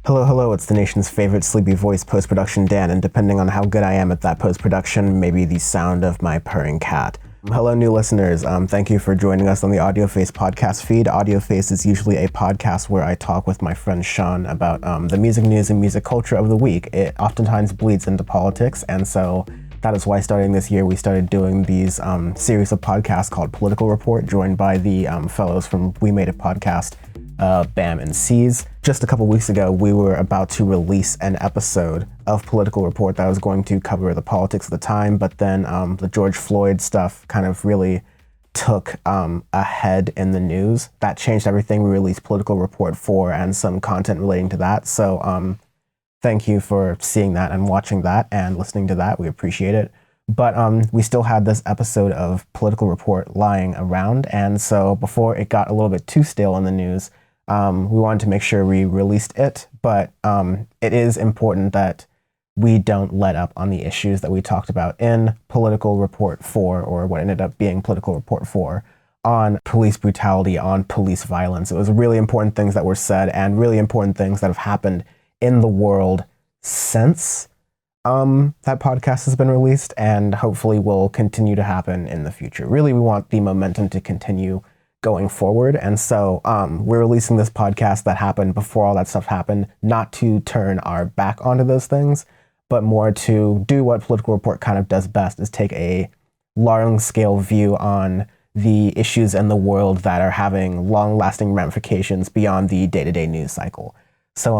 Hello, hello, it's the nation's favorite sleepy voice, post-production Dan, and depending on how good I am at that post-production, maybe the sound of my purring cat. Hello, new listeners. Thank you for joining us on the Audioface podcast feed. Audioface is usually a podcast where I talk with my friend Sean about the music news and music culture of the week. It oftentimes bleeds into politics, and so that is why starting this year we started doing these series of podcasts called Political Report, joined by the fellows from We Made It podcast, Bam and Ceez. Just a couple weeks ago, we were about to release an episode of Political Report that was going to cover the politics of the time, but then the George Floyd stuff kind of really took a head in the news. That changed everything. We released Political Report 4 and some content relating to that. So thank you for seeing that and watching that and listening to that. We appreciate it. But we still had this episode of Political Report lying around, and so before it got a little bit too stale in the news, we wanted to make sure we released it, but it is important that we don't let up on the issues that we talked about in Political Report 4, or what ended up being Political Report 4, on police brutality, on police violence. It was really important things that were said and really important things that have happened in the world since that podcast has been released, and hopefully will continue to happen in the future. Really, we want the momentum to continue going forward, and so we're releasing this podcast that happened before all that stuff happened, not to turn our back onto those things, but more to do what Political Report kind of does best, is take a long-scale view on the issues in the world that are having long-lasting ramifications beyond the day-to-day news cycle. So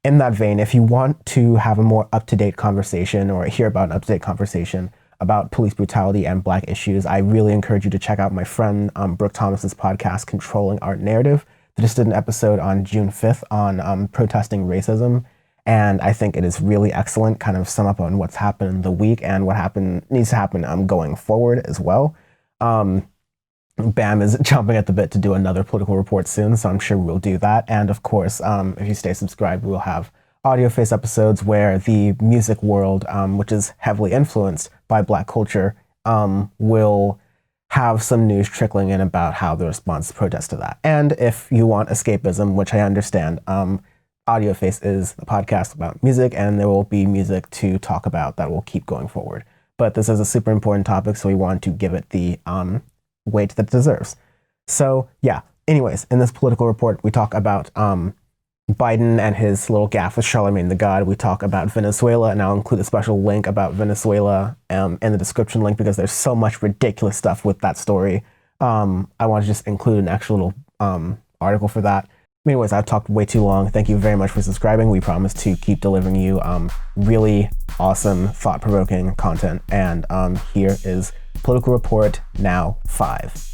in that vein, if you want to have a more up-to-date conversation or hear about an up-to-date conversation about police brutality and Black issues, I really encourage you to check out my friend Brooke Thomas's podcast, Controlling Art Narrative. They just did an episode on June 5th on protesting racism, and I think it is really excellent, kind of sum up on what's happened in the week and what needs to happen going forward as well. Bam is chomping at the bit to do another Political Report soon, so I'm sure we'll do that. And of course, if you stay subscribed, we'll have Audioface episodes where the music world, which is heavily influenced by Black culture, will have some news trickling in about how the response to protest to that. And if you want escapism, which I understand, Audioface is a podcast about music, and there will be music to talk about that will keep going forward. But this is a super important topic, so we want to give it the weight that it deserves. So yeah, anyways, in this Political Report, we talk about Biden and his little gaffe with Charlemagne the God. We talk about Venezuela, and I'll include a special link about Venezuela in the description link because there's so much ridiculous stuff with that story. I want to just include an actual little article for that. Anyways, I've talked way too long. Thank you very much for subscribing. We promise to keep delivering you really awesome, thought-provoking content. And here is Political Report Now 5.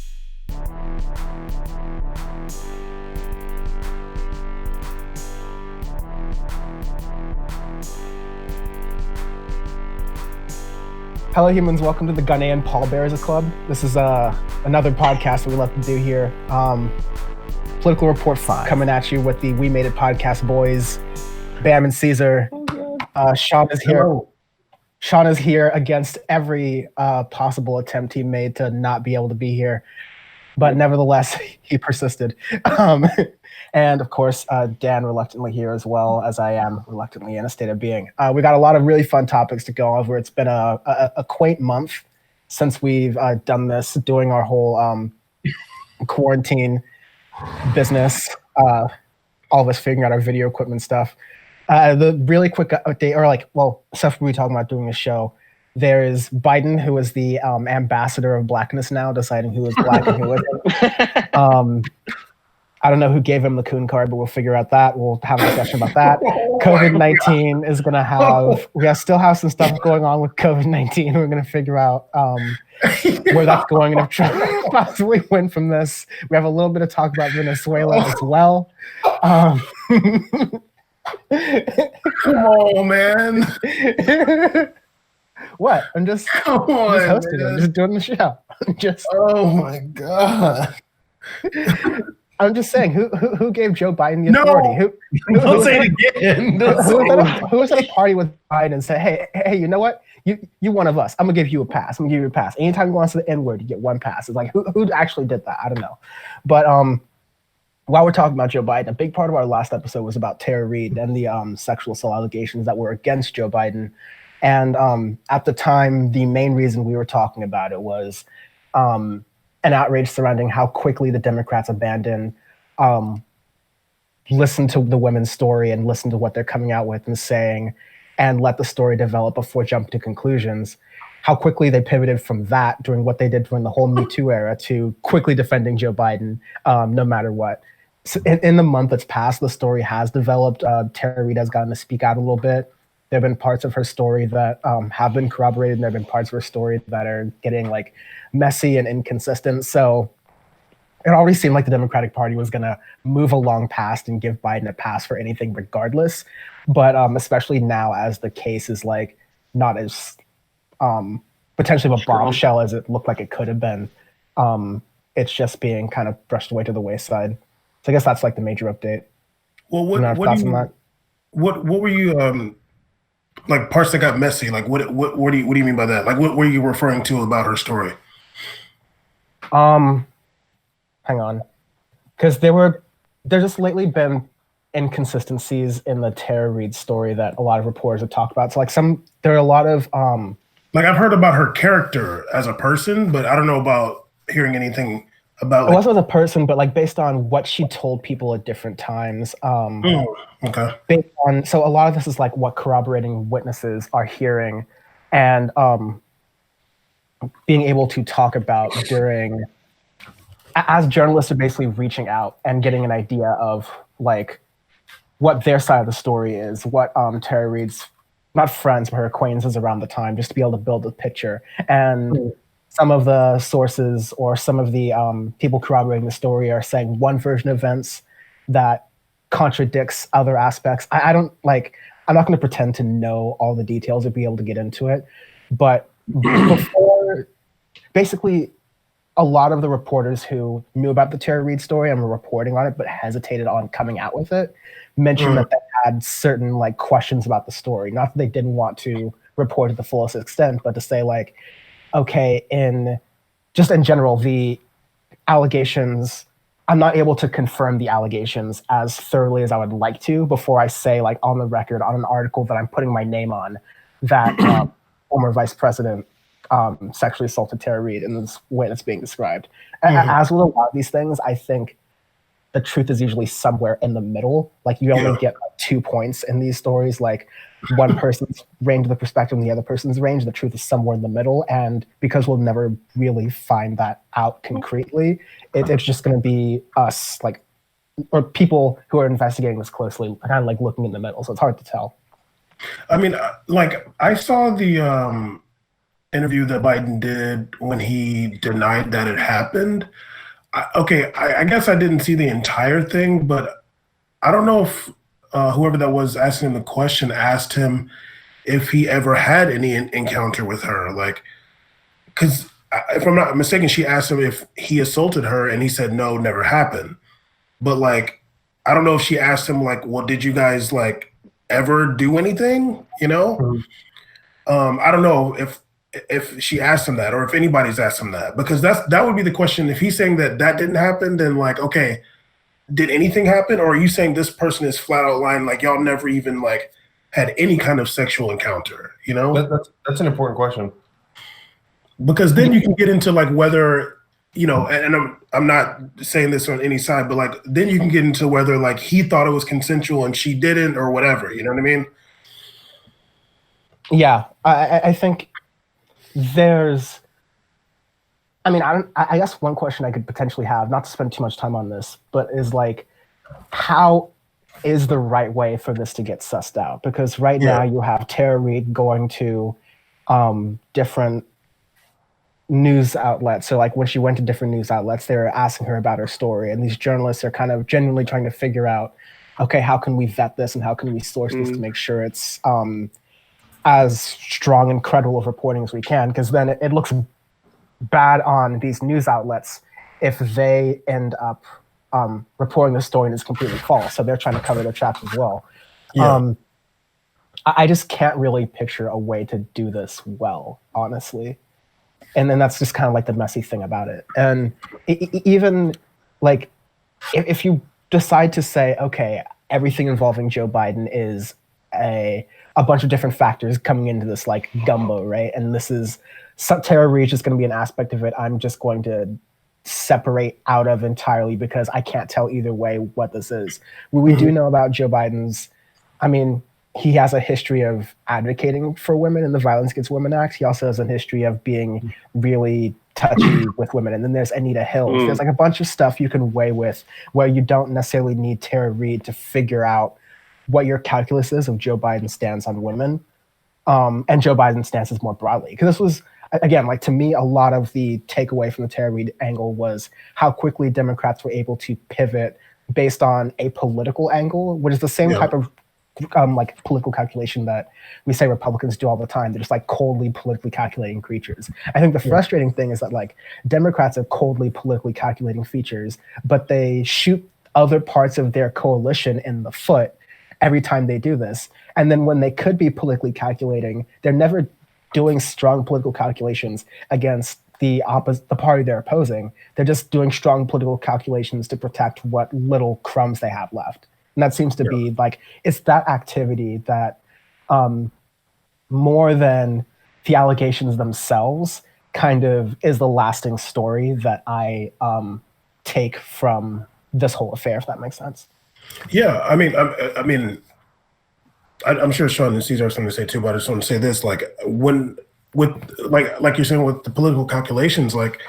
Hello humans, welcome to the Ghanaian Pallbearers Club. This is another podcast that we love to do here. Political Report 5, coming at you with the We Made It podcast boys, Bam and Caesar. Sean is here. Hello. Sean is here against every possible attempt he made to not be able to be here, but nevertheless, he persisted. And of course, Dan reluctantly here as well, as I am reluctantly in a state of being. We got a lot of really fun topics to go over. It's been a quaint month since we've done this, doing our whole quarantine business, all of us figuring out our video equipment stuff. The really quick update, or stuff we're talking about doing the show. There is Biden, who is the ambassador of blackness now, deciding who is Black and who isn't. I don't know who gave him the coon card, but we'll figure out that. We'll have a discussion about that. COVID-19 is going to have, we still have some stuff going on with COVID-19. We're going to figure out where that's going and if Trump possibly win from this. We have a little bit of talk about Venezuela as well. Come on, man. What? I'm just hosting it. I'm just doing the show. Oh my God. I'm just saying, who gave Joe Biden the authority? Don't say it again. Who was at a party with Biden and said, hey, you know what? You one of us. I'm gonna give you a pass. Anytime you want to say the N-word, you get one pass. It's like who actually did that? I don't know. But while we're talking about Joe Biden, a big part of our last episode was about Tara Reade and the sexual assault allegations that were against Joe Biden. And at the time, the main reason we were talking about it was an outrage surrounding how quickly the Democrats abandoned listen to the women's story and listen to what they're coming out with and saying, and let the story develop before jumping to conclusions. How quickly they pivoted from that during what they did during the whole Me Too era to quickly defending Joe Biden, no matter what. So in the month that's passed, the story has developed. Tara Reade has gotten to speak out a little bit. There have been parts of her story that have been corroborated, and there have been parts of her story that are getting like messy and inconsistent. So it already seemed like the Democratic Party was going to move along past and give Biden a pass for anything regardless. But especially now, as the case is like not as potentially of a bombshell as it looked like it could have been, it's just being kind of brushed away to the wayside. So I guess that's like the major update. Well, what were you like parts that got messy? Like what do you mean by that? Like what were you referring to about her story? Hang on, because there's just lately been inconsistencies in the Tara Reade story that a lot of reporters have talked about. So like there are a lot of like I've heard about her character as a person, but I don't know about hearing anything about. It wasn't as a person, but like based on what she told people at different times. Okay. Based on, so a lot of this is like what corroborating witnesses are hearing, and being able to talk about during, as journalists are basically reaching out and getting an idea of like what their side of the story is, what Tara Reade's, not friends, but her acquaintances around the time, just to be able to build a picture. And some of the sources or some of the people corroborating the story are saying one version of events that contradicts other aspects. I'm not going to pretend to know all the details or be able to get into it. But before, basically, a lot of the reporters who knew about the Tara Reade story and were reporting on it but hesitated on coming out with it mentioned that they had certain like questions about the story. Not that they didn't want to report to the fullest extent, but to say like, okay, in general, the allegations, I'm not able to confirm the allegations as thoroughly as I would like to before I say like on the record on an article that I'm putting my name on that former vice president sexually assaulted Tara Reade in this way that's being described. As with a lot of these things, I think the truth is usually somewhere in the middle. Like you only get like 2 points in these stories, like one person's range of the perspective and the other person's range. The truth is somewhere in the middle. And because we'll never really find that out concretely, it's just going to be us, like, or people who are investigating this closely, kind of like looking in the middle. So it's hard to tell. I mean, like I saw the interview that Biden did when he denied that it happened. I guess I didn't see the entire thing, but I don't know if whoever that was asking him the question asked him if he ever had any encounter with her. Like, because if I'm not mistaken, she asked him if he assaulted her, and he said no, never happened. But like, I don't know if she asked him like, well, did you guys like ever do anything? You know, I don't know if she asked him that, or if anybody's asked him that, because that would be the question. If he's saying that didn't happen, then like, okay, did anything happen? Or are you saying this person is flat out lying, like y'all never even like had any kind of sexual encounter, you know? That's an important question. Because then you can get into like whether, you know, and I'm not saying this on any side, but like then you can get into whether like he thought it was consensual and she didn't, or whatever, you know what I mean? Yeah, I think there's, I guess one question I could potentially have, not to spend too much time on this, but is like, how is the right way for this to get sussed out? Because right now you have Tara Reade going to different news outlets. So like when she went to different news outlets, they were asking her about her story. And these journalists are kind of genuinely trying to figure out, okay, how can we vet this and how can we source this to make sure it's as strong and credible of reporting as we can? Because then it looks bad on these news outlets if they end up reporting the story and it's completely false. So they're trying to cover their tracks as well. Yeah. I just can't really picture a way to do this well, honestly. And then that's just kind of like the messy thing about it. And even like, if you decide to say, okay, everything involving Joe Biden is a bunch of different factors coming into this like gumbo, right? And this is Tara Reade is going to be an aspect of it. I'm just going to separate out of entirely because I can't tell either way what this is. What we do know about Joe Biden's, I mean, he has a history of advocating for women in the Violence Against Women Act. He also has a history of being really touchy with women. And then there's Anita Hill. There's like a bunch of stuff you can weigh with where you don't necessarily need Tara Reade to figure out what your calculus is of Joe Biden's stance on women and Joe Biden's stances more broadly. Because this was, again, like to me, a lot of the takeaway from the Tara Reade angle was how quickly Democrats were able to pivot based on a political angle, which is the same type of like political calculation that we say Republicans do all the time. They're just like coldly politically calculating creatures. I think the frustrating thing is that like Democrats are coldly politically calculating features, but they shoot other parts of their coalition in the foot every time they do this. And then when they could be politically calculating, they're never doing strong political calculations against the party they're opposing. They're just doing strong political calculations to protect what little crumbs they have left. And that seems to be like, it's that activity that more than the allegations themselves kind of is the lasting story that I take from this whole affair, if that makes sense. Yeah, I'm sure Sean and Ceez have something to say too, but I just want to say this: like when with like you're saying with the political calculations, like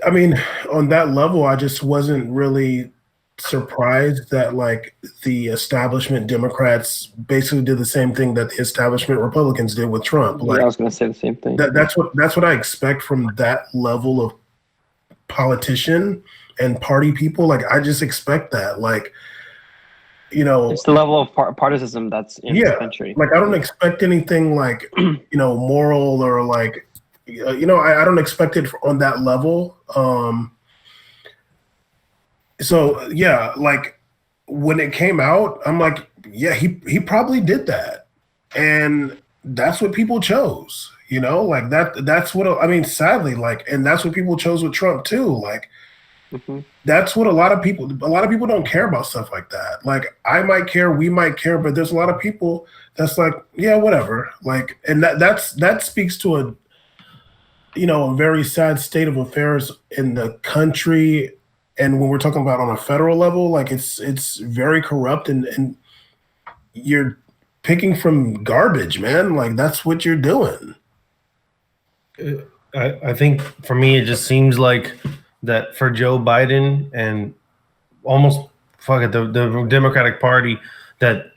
I mean, on that level, I just wasn't really surprised that like the establishment Democrats basically did the same thing that the establishment Republicans did with Trump. Like, I was going to say the same thing. That's what I expect from that level of politician and party people. Like, I just expect that. Like, you know, it's the level of partisanship that's in this country. Like, I don't expect anything like, you know, moral or like, you know, I don't expect it on that level. So yeah, like when it came out, I'm like, yeah, he probably did that, and that's what people chose. You know, like that's what I mean. Sadly, like, and that's what people chose with Trump too. Like, that's what a lot of people don't care about stuff like that. Like, I might care, we might care, but there's a lot of people that's like, yeah, whatever. Like, and that speaks to a, you know, a very sad state of affairs in the country. And when we're talking about on a federal level, like it's very corrupt, and you're picking from garbage, man. Like, that's what you're doing. I think for me, it just seems like that for Joe Biden and almost the Democratic Party, that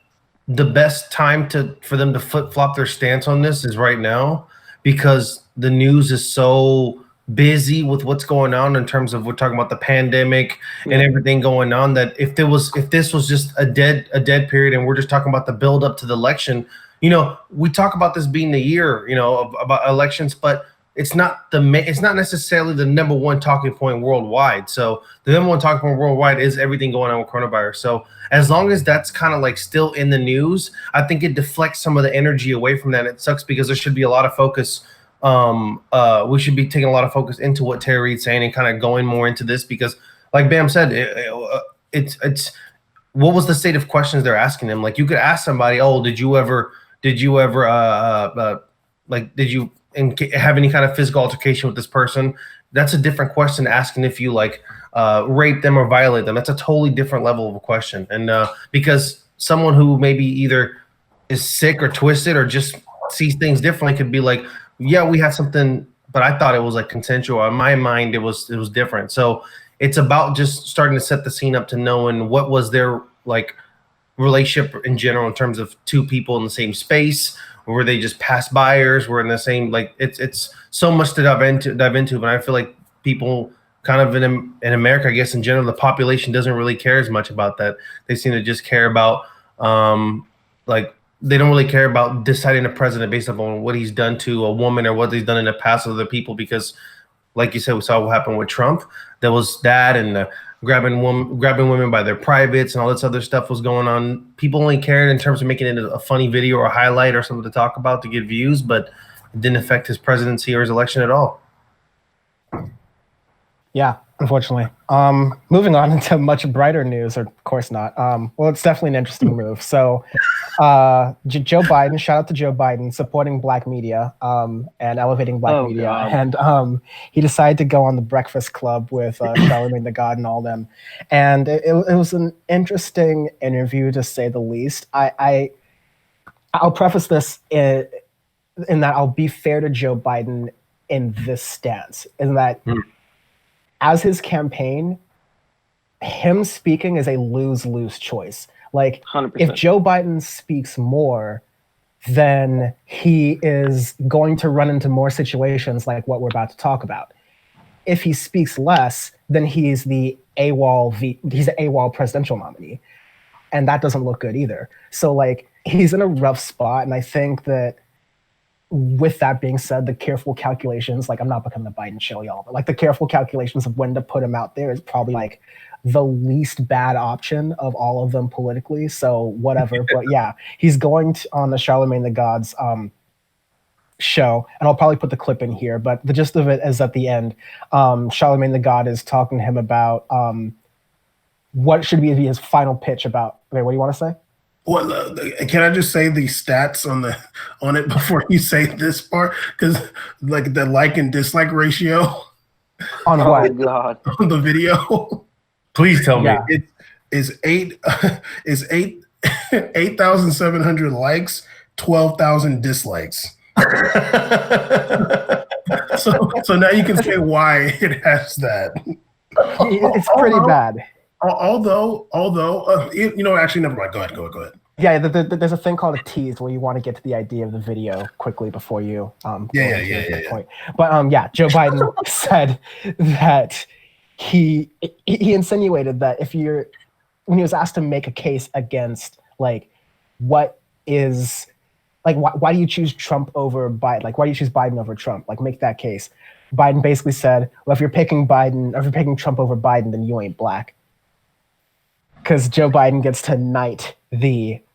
the best time for them to flip-flop their stance on this is right now, because the news is so busy with what's going on in terms of, we're talking about the pandemic and everything going on, that if this was just a dead period and we're just talking about the build up to the election, you know, we talk about this being the year, you know, about elections, but it's not necessarily the number one talking point worldwide. So the number one talking point worldwide is everything going on with coronavirus. So as long as that's kind of like still in the news, I think it deflects some of the energy away from that. It sucks because there should be a lot of focus. We should be taking a lot of focus into what Tara Reade's saying and kind of going more into this, because like Bam said, it's what was the state of questions they're asking him? Like, you could ask somebody, oh, did you ever have any kind of physical altercation with this person? That's a different question asking if you like rape them or violate them. That's a totally different level of a question. And because someone who maybe either is sick or twisted or just sees things differently could be like, yeah, we had something, but I thought it was like consensual. In my mind, it was different. So it's about just starting to set the scene up to knowing what was their like relationship in general in terms of two people in the same space. Or were they just past buyers? Were in the same, like, it's so much to dive into, but I feel like people kind of in America, I guess in general, the population doesn't really care as much about that. They seem to just care about like, they don't really care about deciding a president based upon what he's done to a woman or what he's done in the past with other people, because like you said, we saw what happened with Trump. There was that, and grabbing women by their privates and all this other stuff was going on. People only cared in terms of making it a funny video or a highlight or something to talk about to get views, but it didn't affect his presidency or his election at all. Yeah. Unfortunately. Moving on into much brighter news, or of course not. Well, it's definitely an interesting move. So Joe Biden, shout out to Joe Biden, supporting Black media and elevating Black media. God. And he decided to go on the Breakfast Club with Charlamagne the God and all them. And it was an interesting interview, to say the least. I'll preface this in that I'll be fair to Joe Biden in this stance, in that as his campaign, him speaking is a lose-lose choice. Like, 100%. If Joe Biden speaks more, then he is going to run into more situations like what we're about to talk about. If he speaks less, then he's the AWOL presidential nominee. And that doesn't look good either. So, like, he's in a rough spot, and I think that with that being said, the careful calculations, like, I'm not becoming a Biden show, y'all, but like the careful calculations of when to put him out there is probably like the least bad option of all of them politically. So whatever, but yeah, he's going on the Charlamagne the God's show, and I'll probably put the clip in here, but the gist of it is at the end, Charlamagne the God is talking to him about what should be his final pitch about, okay, what do you want to say? Well, can I just say the stats on it before you say this part? Because like the like and dislike ratio on what? Oh God. On the video. Please tell me. It is 8,700 likes, 12,000 dislikes. so now you can say why it has that. It's pretty bad. Although, actually, never mind. Go ahead. Yeah, there's a thing called a tease where you want to get to the idea of the video quickly before you. Point. But Joe Biden said that he insinuated that when he was asked to make a case against like what is like why do you choose Trump over Biden? Like, why do you choose Biden over Trump? Like, make that case. Biden basically said, well, if you're picking Trump over Biden, then you ain't Black. Because Joe Biden gets to knight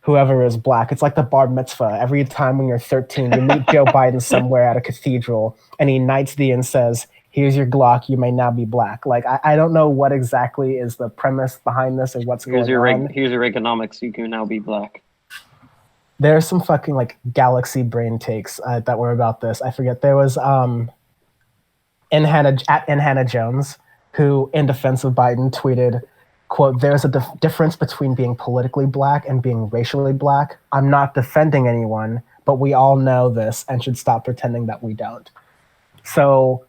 whoever is Black. It's like the bar mitzvah. Every time when you're 13, you meet Joe Biden somewhere at a cathedral, and he knights thee and says, here's your Glock, you may now be Black. Like, I don't know what exactly is the premise behind this or what's going on. Here's your economics, you can now be Black. There's some fucking like galaxy brain takes that were about this. I forget. There was Hannah Jones, who in defense of Biden tweeted, quote, there's a difference between being politically Black and being racially Black. I'm not defending anyone, but we all know this and should stop pretending that we don't. So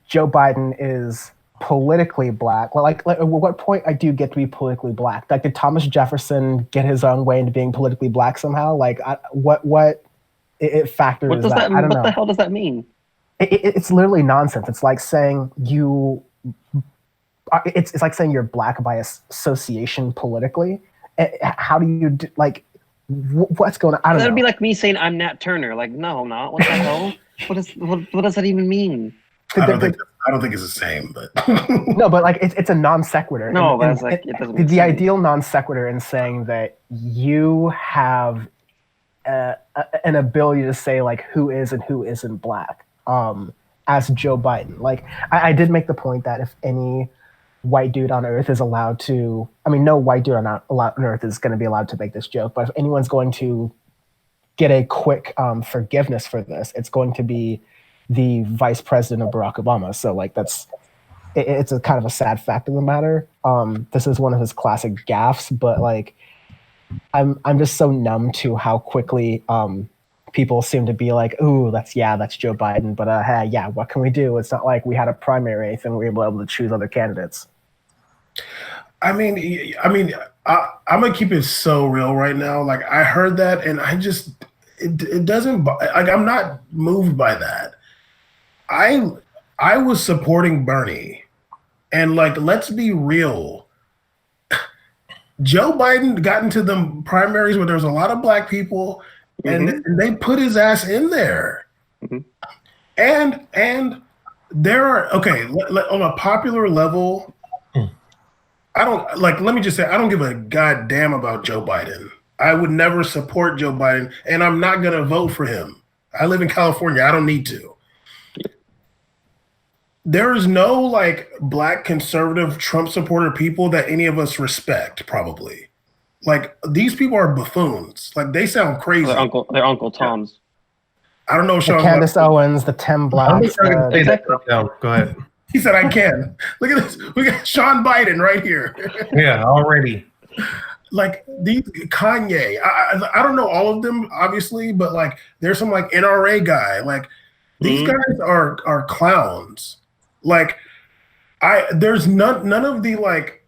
Joe Biden is politically Black. Well, like at what point I do get to be politically Black? Like, did Thomas Jefferson get his own way into being politically Black somehow? Like, what it factors what does that? I don't know. What the hell does that mean? It's literally nonsense. It's like saying it's like saying you're Black by association politically. How do you do, like, what's going on? I don't know. That'd be like me saying I'm Nat Turner. Like, no, I'm not. What the hell? What does that even mean? I don't think it's the same, but no, but like it's a non sequitur. No, but it doesn't. The ideal non sequitur in saying that you have an ability to say like who is and who isn't Black. As Joe Biden, like I did make the point that if any white dude on earth is allowed to, I mean, no white dude on earth is going to be allowed to make this joke, but if anyone's going to get a quick forgiveness for this, it's going to be the vice president of Barack Obama. So like it's a kind of a sad fact of the matter. This is one of his classic gaffes, but like I'm just so numb to how quickly people seem to be like, ooh, that's Joe Biden, but hey, yeah, what can we do? It's not like we had a primary and we were able to choose other candidates. I'm gonna keep it so real right now. Like, I heard that, and it doesn't, like, I'm not moved by that. I was supporting Bernie, and like, let's be real. Joe Biden got into the primaries where there was a lot of Black people, and they put his ass in there. And there are, okay, on a popular level, let me just say, I don't give a goddamn about Joe Biden. I would never support Joe Biden, and I'm not going to vote for him. I live in California. I don't need to. there is no like black conservative Trump supporter people that any of us respect, probably. Like these people are buffoons. Like they sound crazy. They're Uncle Toms. I don't know, The Sean. Candace Owens, the Tim Blacks. No, go ahead. He said, I can. Look at this. We got Sean Biden right here. Yeah, already. Like these Kanye. I don't know all of them, obviously, but like there's some like NRA guy. Like these guys are clowns. Like there's none of the like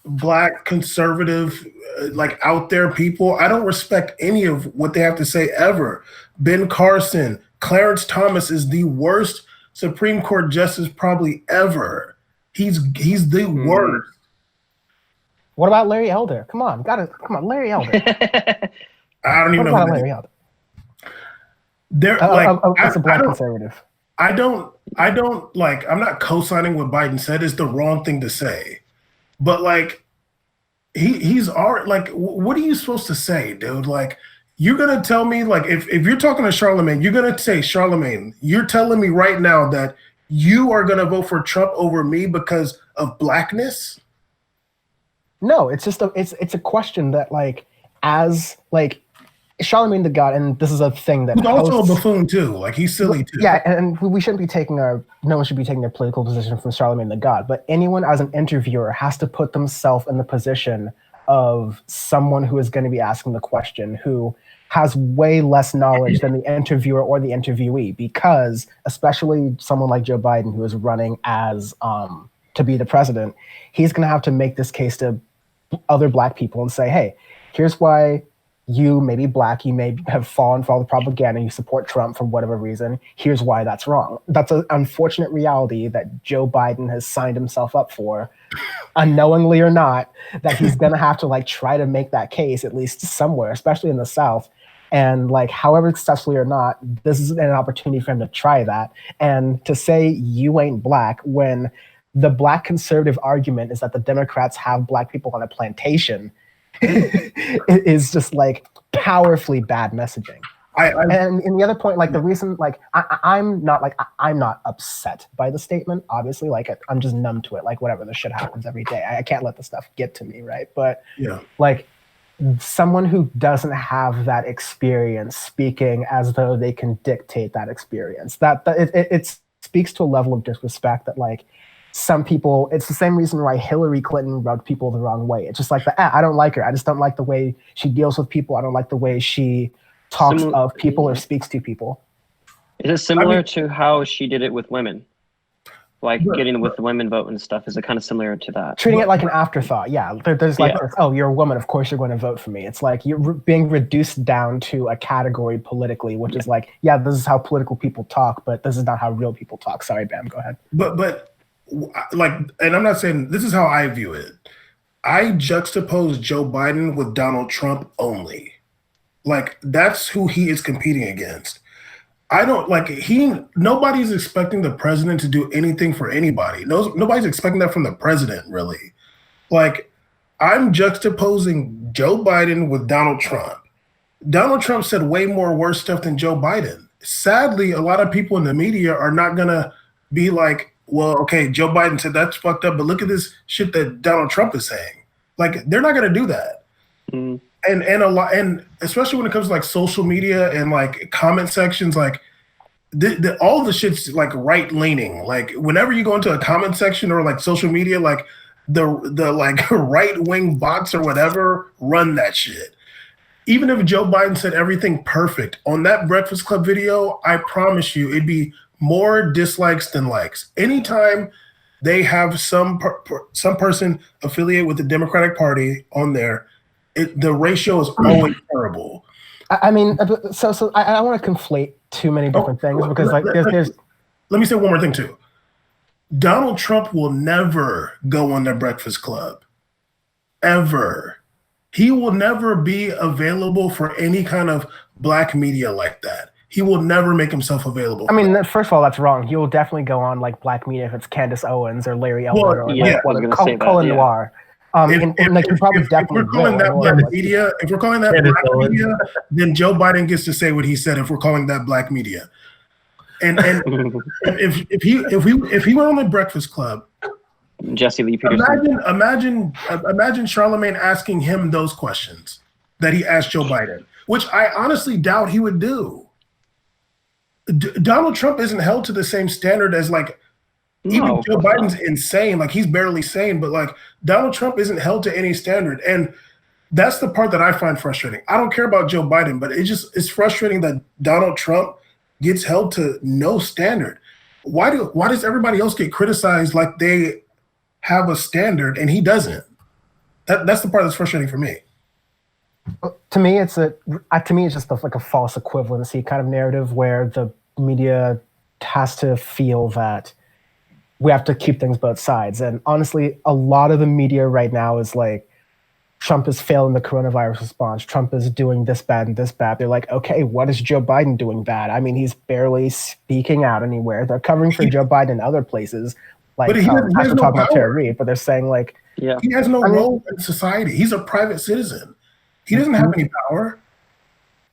black conservative like out there people. I don't respect any of what they have to say ever. Ben Carson, Clarence Thomas is the worst Supreme Court justice probably ever. He's the worst. What about Larry Elder? Come on, Larry Elder. I don't even know. What about Larry Elder? They're like it's a black conservative. I don't like. I'm not co-signing what Biden said. It's the wrong thing to say, but like he's already like. What are you supposed to say, dude? Like you're gonna tell me like if you're talking to Charlemagne, you're gonna say Charlemagne. You're telling me right now that you are gonna vote for Trump over me because of blackness. No, it's just it's a question that like as like Charlemagne the God, and this is a thing that he's also a buffoon too. Like he's silly too. Yeah, and we shouldn't be taking no one should be taking their political position from Charlemagne the God. But anyone as an interviewer has to put themselves in the position of someone who is going to be asking the question, who has way less knowledge than the interviewer or the interviewee, because especially someone like Joe Biden, who is running as to be the president, he's going to have to make this case to other black people and say, hey, here's why you may be black, you may have fallen for all the propaganda, you support Trump for whatever reason, here's why that's wrong. That's an unfortunate reality that Joe Biden has signed himself up for, unknowingly or not, that he's gonna have to like try to make that case at least somewhere, especially in the South. And like, however successfully or not, this is an opportunity for him to try that. And to say you ain't black when the black conservative argument is that the Democrats have black people on a plantation is just like powerfully bad messaging. And the other point, like the reason, like I'm not upset by the statement. Obviously, like I'm just numb to it. Like whatever, this shit happens every day. I can't let the stuff get to me, right? But yeah, like someone who doesn't have that experience speaking as though they can dictate that experience, that it speaks to a level of disrespect that like. Some people, it's the same reason why Hillary Clinton rubbed people the wrong way. It's just like, I don't like her. I just don't like the way she deals with people. I don't like the way she talks of people or speaks to people. Is it similar to how she did it with women? Like getting with the women vote and stuff? Is it kind of similar to that? Treating it like an afterthought. Yeah. There's like, oh, you're a woman. Of course you're going to vote for me. It's like you're being reduced down to a category politically, which is like, yeah, this is how political people talk, but this is not how real people talk. Sorry, Bam, go ahead. But like, and I'm not saying this is how I view it. I juxtapose Joe Biden with Donald Trump only. Like that's who he is competing against. I don't like nobody's expecting the president to do anything for anybody. Nobody's expecting that from the president, really. Like I'm juxtaposing Joe Biden with Donald Trump. Donald Trump said way more worse stuff than Joe Biden. Sadly, a lot of people in the media are not gonna be like, well, okay, Joe Biden said that's fucked up, but look at this shit that Donald Trump is saying. Like, they're not gonna do that. And a lot, and especially when it comes to like social media and like comment sections, like all the shit's like right leaning. Like, whenever you go into a comment section or like social media, like the like right wing bots or whatever run that shit. Even if Joe Biden said everything perfect on that Breakfast Club video, I promise you, it'd be more dislikes than likes. Anytime they have some person affiliate with the Democratic Party on there, the ratio is always terrible. I mean, so I don't want to conflate too many different things because like there's. Let me say one more thing too. Donald Trump will never go on the Breakfast Club, ever. He will never be available for any kind of black media like that. He will never make himself available. I mean, first of all, that's wrong. He will definitely go on like black media if it's Candace Owens or Larry Elder or Colin Noir. And like you probably definitely. If we're calling that black media, if we're calling that black media, then Joe Biden gets to say what he said. If we're calling that black media, And if he were on the Breakfast Club, Jesse Lee Peterson. Imagine Charlemagne asking him those questions that he asked Joe Biden, which I honestly doubt he would do. Donald Trump isn't held to the same standard as like even Joe Biden's insane. Like he's barely sane, but like Donald Trump isn't held to any standard. And that's the part that I find frustrating. I don't care about Joe Biden, but it's frustrating that Donald Trump gets held to no standard. Why does everybody else get criticized like they have a standard and he doesn't? That's the part that's frustrating for me. To me, it's just like a false equivalency kind of narrative where the media has to feel that we have to keep things both sides. And honestly, a lot of the media right now is like, Trump is failing the coronavirus response. Trump is doing this bad and this bad. They're like, okay, what is Joe Biden doing bad? I mean, he's barely speaking out anywhere. They're covering for Joe Biden in other places. Like, he has no talking about Tara Reade, but they're saying like, he has no role in society. He's a private citizen. He doesn't have any power.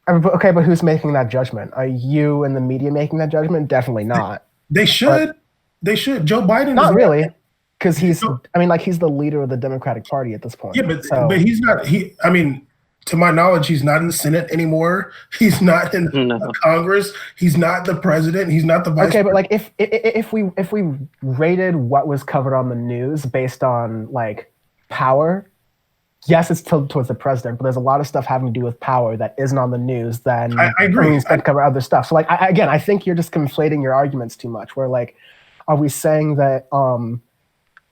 Okay, but who's making that judgment? Are you and the media making that judgment? Definitely not. They should. They should. Joe Biden not really, because he's the leader of the Democratic Party at this point. Yeah, but he's not. I mean, to my knowledge, he's not in the Senate anymore. He's not in Congress. He's not the president. He's not the vice president. But like if we rated what was covered on the news based on like power. Yes, it's tilted towards the president, but there's a lot of stuff having to do with power that isn't on the news. Then I agree. That cover other stuff. So, like, I think you're just conflating your arguments too much. Where, like, are we saying that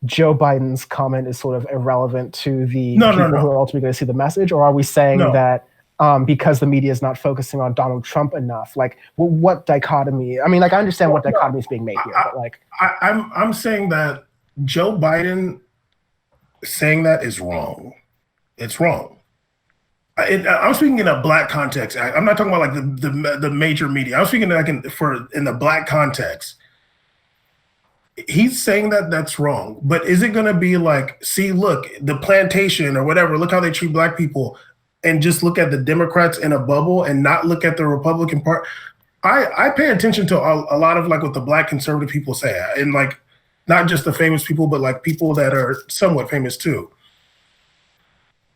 Joe Biden's comment is sort of irrelevant to the people who are ultimately going to see the message, or are we saying that because the media is not focusing on Donald Trump enough? Like, what dichotomy? I mean, like, I understand what dichotomy is being made here, but like, I'm saying that Joe Biden saying that is wrong. It's wrong. I'm speaking in a black context. I'm not talking about like the major media. I'm speaking like in the black context. He's saying that that's wrong. But is it going to be like, see, look, the plantation or whatever, look how they treat black people, and just look at the Democrats in a bubble and not look at the Republican part? I pay attention to a lot of like what the black conservative people say, and like not just the famous people, but like people that are somewhat famous too.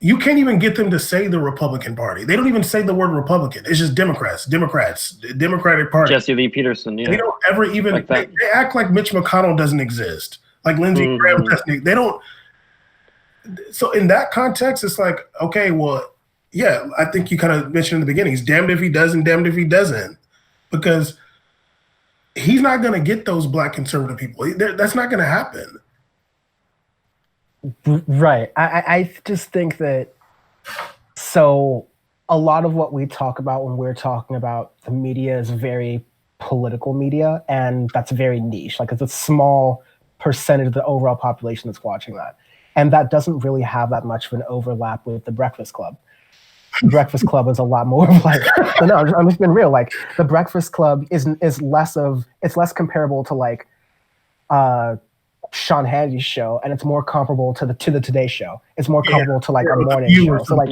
You can't even get them to say the Republican Party. They don't even say the word Republican. It's just Democrats, Democratic Party. Jesse Lee Peterson, yeah. They don't ever even, like they act like Mitch McConnell doesn't exist. Like Lindsey Graham doesn't, they don't. So in that context, it's like, okay, well, yeah, I think you kind of mentioned in the beginning, he's damned if he does and damned if he doesn't. Because he's not going to get those black conservative people. That's not going to happen. Right. I just think that, so a lot of what we talk about when we're talking about the media is very political media, and that's very niche. Like, it's a small percentage of the overall population that's watching that. And that doesn't really have that much of an overlap with the Breakfast Club. The Breakfast Club is a lot more of like, no, I'm just being real. Like, the Breakfast Club is less comparable to like, Sean Hannity's show, and it's more comparable to the Today Show. It's more comparable to like a morning show. So like,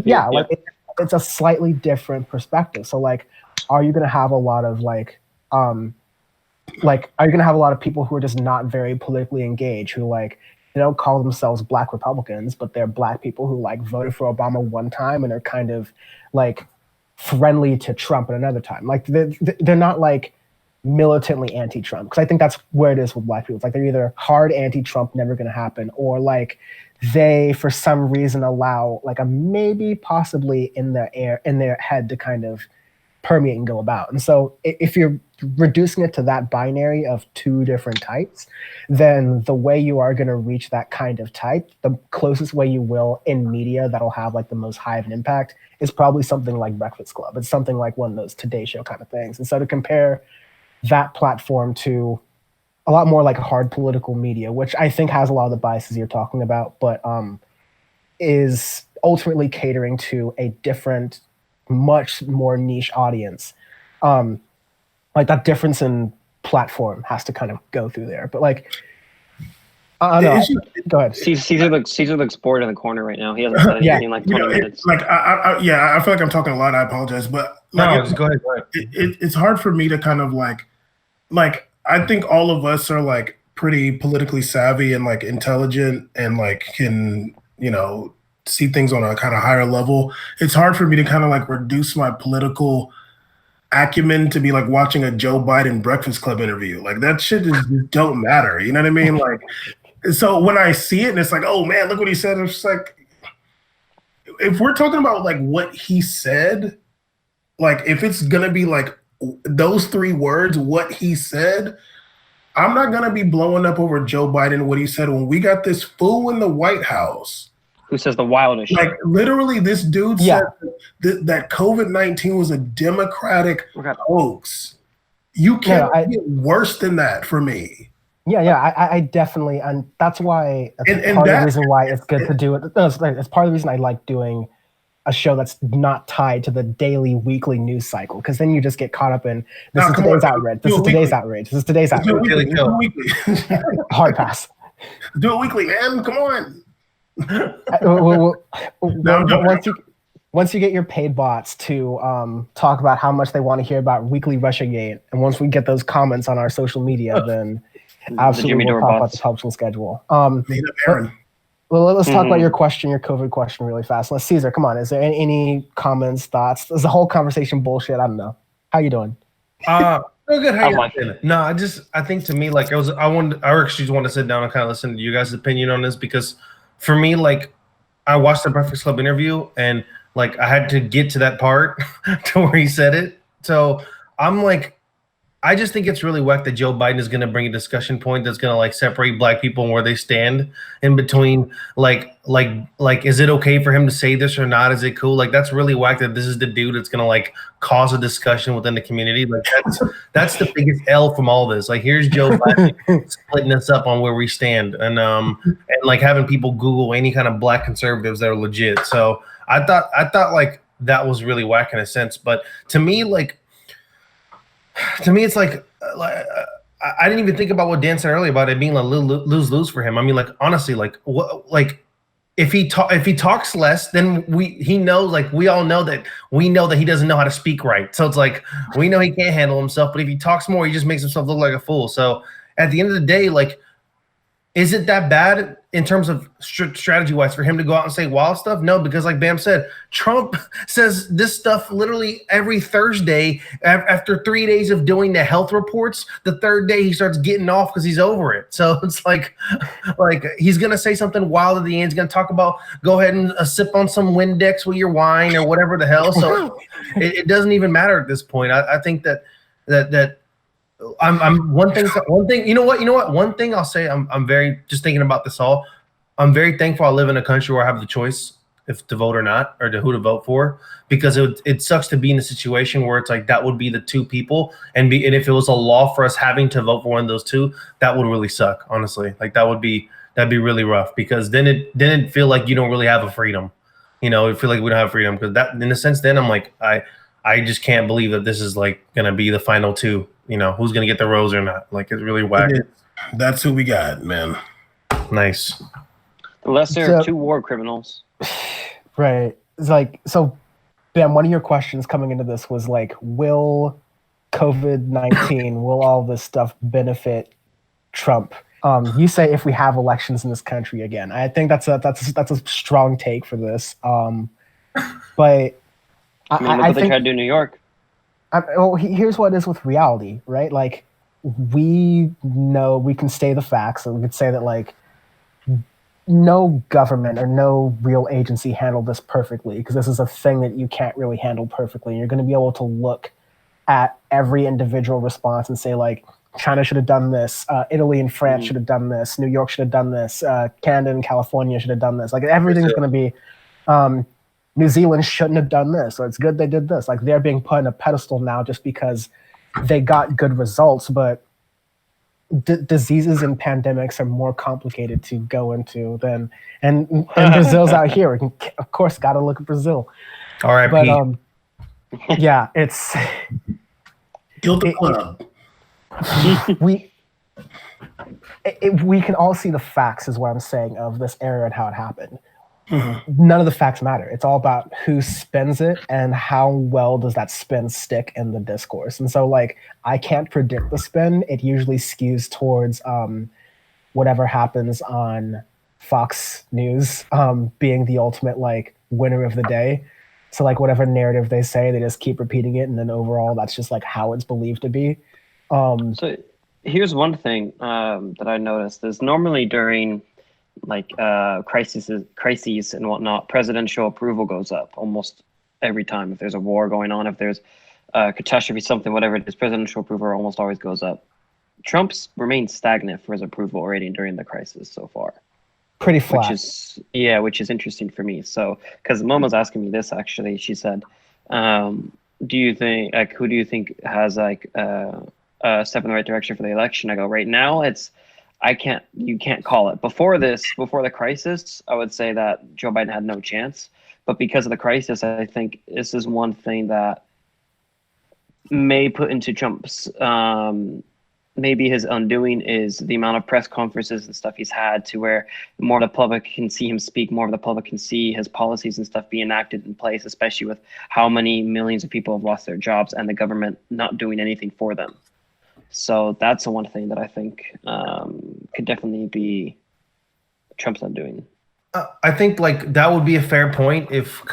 like it's a slightly different perspective. So like, are you going to have a lot of like, are you going to have a lot of people who are just not very politically engaged, who like, they don't call themselves Black Republicans, but they're Black people who like voted for Obama one time and are kind of like friendly to Trump at another time. Like they're not like militantly anti-Trump, because I think that's where it is with Black people. It's like they're either hard anti-Trump, never going to happen, or like they for some reason allow like a maybe possibly in their head to kind of permeate and go about. And so if you're reducing it to that binary of two different types, then the way you are going to reach that kind of type, the closest way you will in media that'll have like the most high of an impact is probably something like Breakfast Club. It's something like one of those Today Show kind of things. And so to compare that platform to a lot more like hard political media, which I think has a lot of the biases you're talking about, but is ultimately catering to a different, much more niche audience. Like that difference in platform has to kind of go through there. But like, I don't know. Go ahead. Ceez looks bored in the corner right now. He hasn't said anything in like 20 minutes. Like I feel like I'm talking a lot. I apologize, but like, go ahead. It's hard for me to kind of like like I think all of us are like pretty politically savvy and like intelligent and like can, see things on a kind of higher level. It's hard for me to kind of like reduce my political acumen to be like watching a Joe Biden Breakfast Club interview. Like that shit just don't matter. You know what I mean? Like, so when I see it and it's like, oh man, look what he said. It's just like, if we're talking about like what he said, like if it's gonna be like those 3 words, what he said, I'm not gonna be blowing up over Joe Biden, what he said when we got this fool in the White House who says the wildest like shit. literally this dude said that COVID-19 was a Democratic hoax. You can't get worse than that for me. I definitely, and that's why part of the reason why it's good to do it. It's part of the reason I like doing a show that's not tied to the daily, weekly news cycle, because then you just get caught up in this is today's outrage. This is today's outrage. This is today's outrage. Do it weekly. Hard pass. Do it weekly, man. Come on. Once you get your paid bots to talk about how much they want to hear about weekly Russiagate, and once we get those comments on our social media, then absolutely we'll talk about the publishing schedule. Let's talk about your COVID question really fast. Let's Ceez, come on. Is there any comments, thoughts? Is the whole conversation bullshit? I don't know. How you doing? Real good. How you doing? No, I think to me, like I actually just want to sit down and kind of listen to you guys' opinion on this, because for me, like I watched the Breakfast Club interview and like I had to get to that part to where he said it. So I'm like, I just think it's really whack that Joe Biden is going to bring a discussion point that's going to like separate black people and where they stand in between. Like, is it okay for him to say this or not? Is it cool? Like, that's really whack that this is the dude that's going to like cause a discussion within the community. Like that's the biggest L from all this. Like, here's Joe Biden splitting us up on where we stand and like having people Google any kind of black conservatives that are legit. So I thought like that was really whack in a sense. But to me, it's like I didn't even think about what Dan said earlier about it being a lose-lose for him. I mean, like honestly, like what, like if he talks less, then he knows, like we all know that he doesn't know how to speak right. So it's like we know he can't handle himself. But if he talks more, he just makes himself look like a fool. So at the end of the day, like, is it that bad in terms of strategy-wise for him to go out and say wild stuff? No, because like Bam said, Trump says this stuff literally every Thursday. After 3 days of doing the health reports, the 3rd day he starts getting off because he's over it. So it's like he's going to say something wild at the end. He's going to talk about go ahead and sip on some Windex with your wine or whatever the hell. So it doesn't even matter at this point. I think that I'm one thing. You know what? One thing I'll say, I'm very just thinking about this all. I'm very thankful I live in a country where I have the choice if to vote or not, or to who to vote for, because it sucks to be in a situation where it's like that would be the 2 people, and if it was a law for us having to vote for one of those 2, that would really suck. Honestly, like that'd be really rough, because then it feel like you don't really have a freedom. It feel like we don't have freedom, because that in a sense then I'm like I just can't believe that this is like gonna be the final 2. Who's gonna get the rose or not? Like it's really whack. That's who we got, man. Nice. The lesser of 2 war criminals. Right. It's like, so Ben, one of your questions coming into this was like, will COVID-19, will all this stuff benefit Trump? You say if we have elections in this country again. I think that's a strong take for this. But I mean, look what they tried to do in New York. Here's what it is with reality, right? Like, we know we can say the facts, and we could say that like no government or no real agency handled this perfectly, because this is a thing that you can't really handle perfectly. You're going to be able to look at every individual response and say like, China should have done this, Italy and France should have done this, New York should have done this, Canada and California should have done this. Like everything's going to be, New Zealand shouldn't have done this, or it's good they did this. Like they're being put on a pedestal now just because they got good results, but diseases and pandemics are more complicated to go into than, and Brazil's out here. We can, of course, got to look at Brazil. All right, but yeah, it's we can all see the facts, is what I'm saying, of this era and how it happened. none of the facts matter. It's all about who spins it and how well does that spin stick in the discourse. And so, like, I can't predict the spin. It usually skews towards whatever happens on Fox News being the ultimate, like, winner of the day. So, like, whatever narrative they say, they just keep repeating it, and then overall, that's just, like, how it's believed to be. So here's one thing that I noticed is normally during like crises and whatnot, presidential approval goes up almost every time. If there's a war going on, if there's catastrophe, something, whatever it is, presidential approval almost always goes up. Trump's remained stagnant for his approval rating during the crisis so far. Pretty flat. Which is interesting for me. So, because Mom was asking me this actually, she said, "Do you think who do you think has like a step in the right direction for the election?" I go, right now you can't call it. Before the crisis, I would say that Joe Biden had no chance. But because of the crisis, I think this is one thing that may put into Trump's, maybe his undoing is the amount of press conferences and stuff he's had, to where more of the public can see him speak, more of the public can see his policies and stuff be enacted in place, especially with how many millions of people have lost their jobs and the government not doing anything for them. So that's the one thing that I think could definitely be Trump's undoing. I think like that would be a fair point if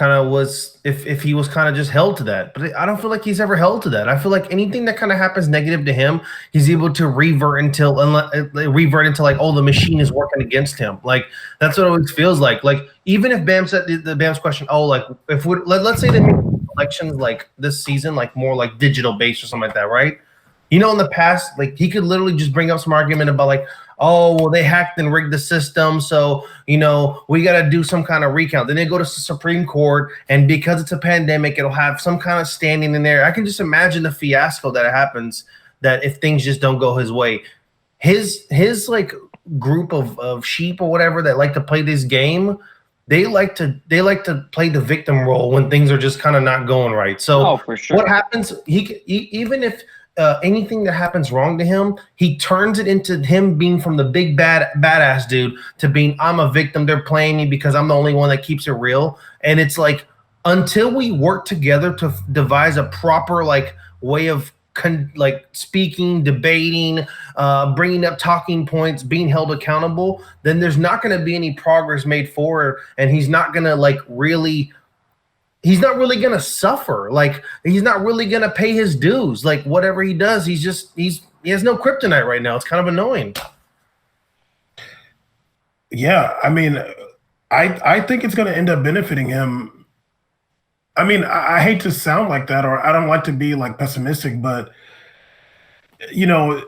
he was kind of just held to that. But I don't feel like he's ever held to that. I feel like anything that kind of happens negative to him, he's able to revert into like, oh, the machine is working against him. Like that's what it always feels like. Like even if Bam said the Bam's question, oh, like if let's say they make elections like this season, like more like digital based or something like that, right? You know, in the past, like he could literally just bring up some argument about like, oh, well, they hacked and rigged the system, so, you know, we got to do some kind of recount. Then they go to the Supreme Court, and because it's a pandemic, it'll have some kind of standing in there. I can just imagine the fiasco that happens, that if things just don't go his way. His like group of sheep or whatever that like to play this game, they like to play the victim role when things are just kind of not going right. So for sure. What happens, even if anything that happens wrong to him, he turns it into him being from the big badass dude to being, I'm a victim, they're playing me because I'm the only one that keeps it real. And it's like, until we work together to devise a proper like way of like speaking, debating, bringing up talking points, being held accountable, then there's not going to be any progress made forward, and he's not going to he's not really going to suffer. Like, he's not really going to pay his dues. Like, whatever he does, he has no kryptonite right now. It's kind of annoying. Yeah, I mean, I think it's going to end up benefiting him. I mean, I hate to sound like that, or I don't like to be like pessimistic, but you know,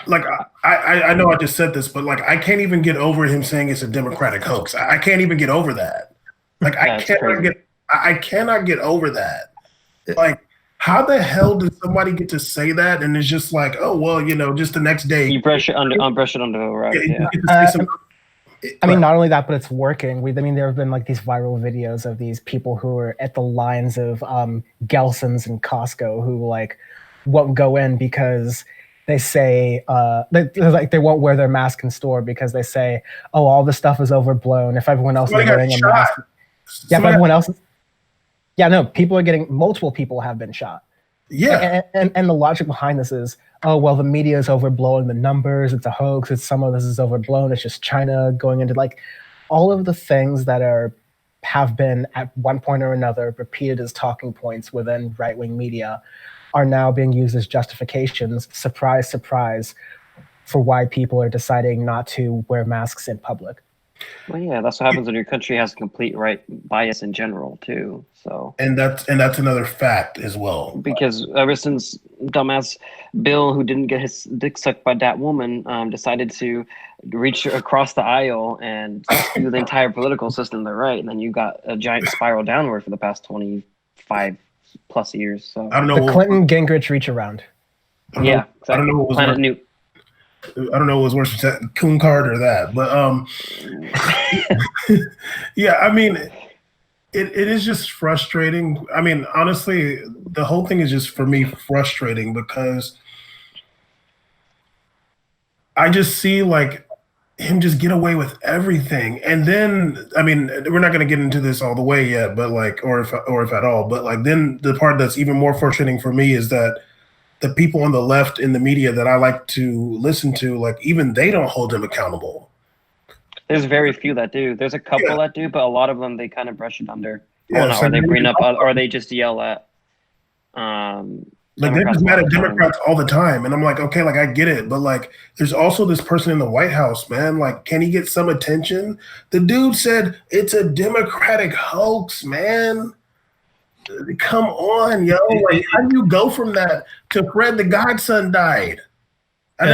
like I know I just said this, but like I can't even get over him saying it's a Democratic hoax. I can't even get over that. Like I cannot get over that. Like, how the hell did somebody get to say that? And it's just like, oh well, you know, just the next day you brush it under the rug. Yeah. I mean, not only that, but it's working. There have been like these viral videos of these people who are at the lines of Gelson's and Costco who like won't go in because they say they won't wear their mask in store because they say, oh, all this stuff is overblown. If everyone else is wearing a mask. Yeah, but everyone else. Yeah, no, multiple people have been shot. Yeah. And the logic behind this is, oh, well, the media is overblowing the numbers. It's a hoax. Some of this is overblown. It's just China going into like all of the things that have been at one point or another repeated as talking points within right-wing media are now being used as justifications. Surprise, surprise, for why people are deciding not to wear masks in public. Well, yeah, that's what happens when your country has a complete right bias in general too. So and that's another fact as well. Because ever since dumbass Bill, who didn't get his dick sucked by that woman, decided to reach across the aisle and do the entire political system the right, and then you got a giant spiral downward for the past 25 plus years. So I don't know the Clinton Gingrich reach around. Yeah, exactly. I don't know what was Planet Newt. I don't know what was worse, coon card or that, but yeah, I mean, it is just frustrating. I mean, honestly, the whole thing is just for me frustrating because I just see like him just get away with everything. And then, I mean, we're not going to get into this all the way yet, but like, or if at all, but like, then the part that's even more frustrating for me is that the people on the left in the media that I like to listen to, like, even they don't hold him accountable. There's very few that do. There's a couple that do, but a lot of them, they kind of brush it under. Yeah, so or they bring up, or they just yell at. Like, they're just mad at Democrats all the time. And I'm like, okay, like, I get it. But like, there's also this person in the White House, man. Like, can he get some attention? The dude said it's a Democratic hoax, man. Come on, yo. Like, how do you go from that to Fred the Godson died? I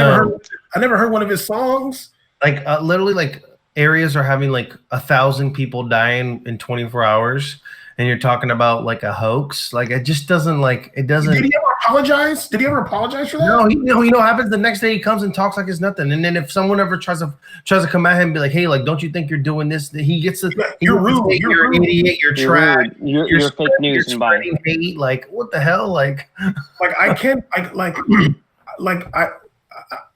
never heard one of his songs. Like, literally, like, areas are having like 1,000 people dying in 24 hours. And you're talking about like a hoax. Like, it just doesn't, like, it doesn't. Did he ever apologize? Did he ever apologize for that? No, you know what happens the next day? He comes and talks like it's nothing. And then if someone ever tries to come at him and be like, hey, like, don't you think you're doing this? He gets to, you're rude. You're an idiot. You're trash. You're fake news. You're spreading hate. Like, what the hell? Like I can't,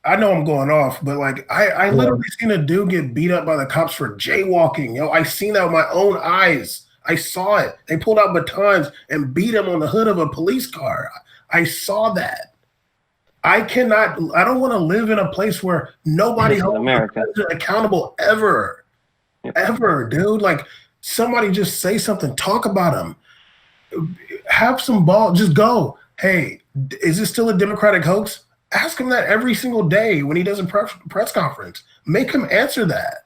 I know I'm going off, but like, I literally seen a dude get beat up by the cops for jaywalking. Yo, I seen that with my own eyes. I saw it. They pulled out batons and beat him on the hood of a police car. I saw that. I don't want to live in a place where nobody holds America accountable ever. Ever, dude. Like, somebody just say something, talk about him. Have some ball, just go. Hey, is this still a Democratic hoax? Ask him that every single day when he does a press conference. Make him answer that.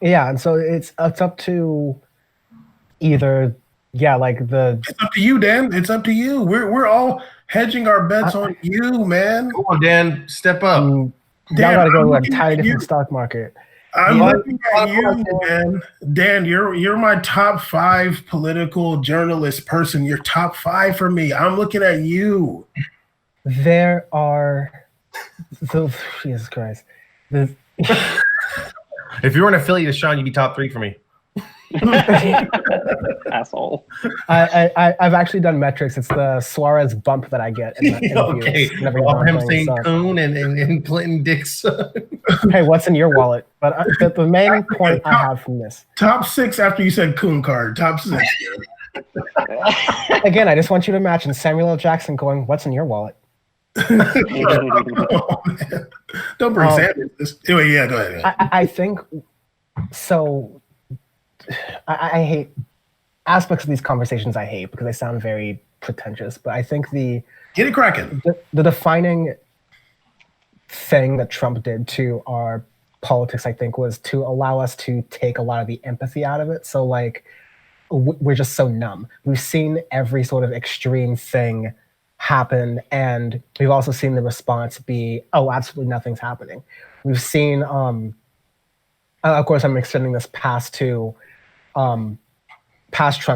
Yeah, and so it's up to either, like it's up to you, Dan. It's up to you. We're all hedging our bets on you, man. Come on, Dan, step up. Y'all gotta go to an entirely different stock market. I'm looking at you, man. Dan, you're my top 5 political journalist person. You're top 5 for me. I'm looking at you. There are, Jesus Christ. If you were an affiliate of Sean, you'd be top 3 for me. Asshole. I've actually done metrics. It's the Suarez bump that I get. Okay. Him saying Coon and Clinton Dixon. Hey, what's in your wallet? But the main point I have from this. Top 6 after you said Coon card. Top 6. Again, I just want you to imagine Samuel L. Jackson going, "What's in your wallet?" Oh, man. Don't bring Sam. Anyway, yeah, go ahead. I think so. I hate aspects of these conversations. I hate because they sound very pretentious. But I think get it cracking. The defining thing that Trump did to our politics, I think, was to allow us to take a lot of the empathy out of it. So like, we're just so numb. We've seen every sort of extreme thing happen, and we've also seen the response be, "Oh, absolutely nothing's happening." We've seen, of course, I'm extending this past Trump,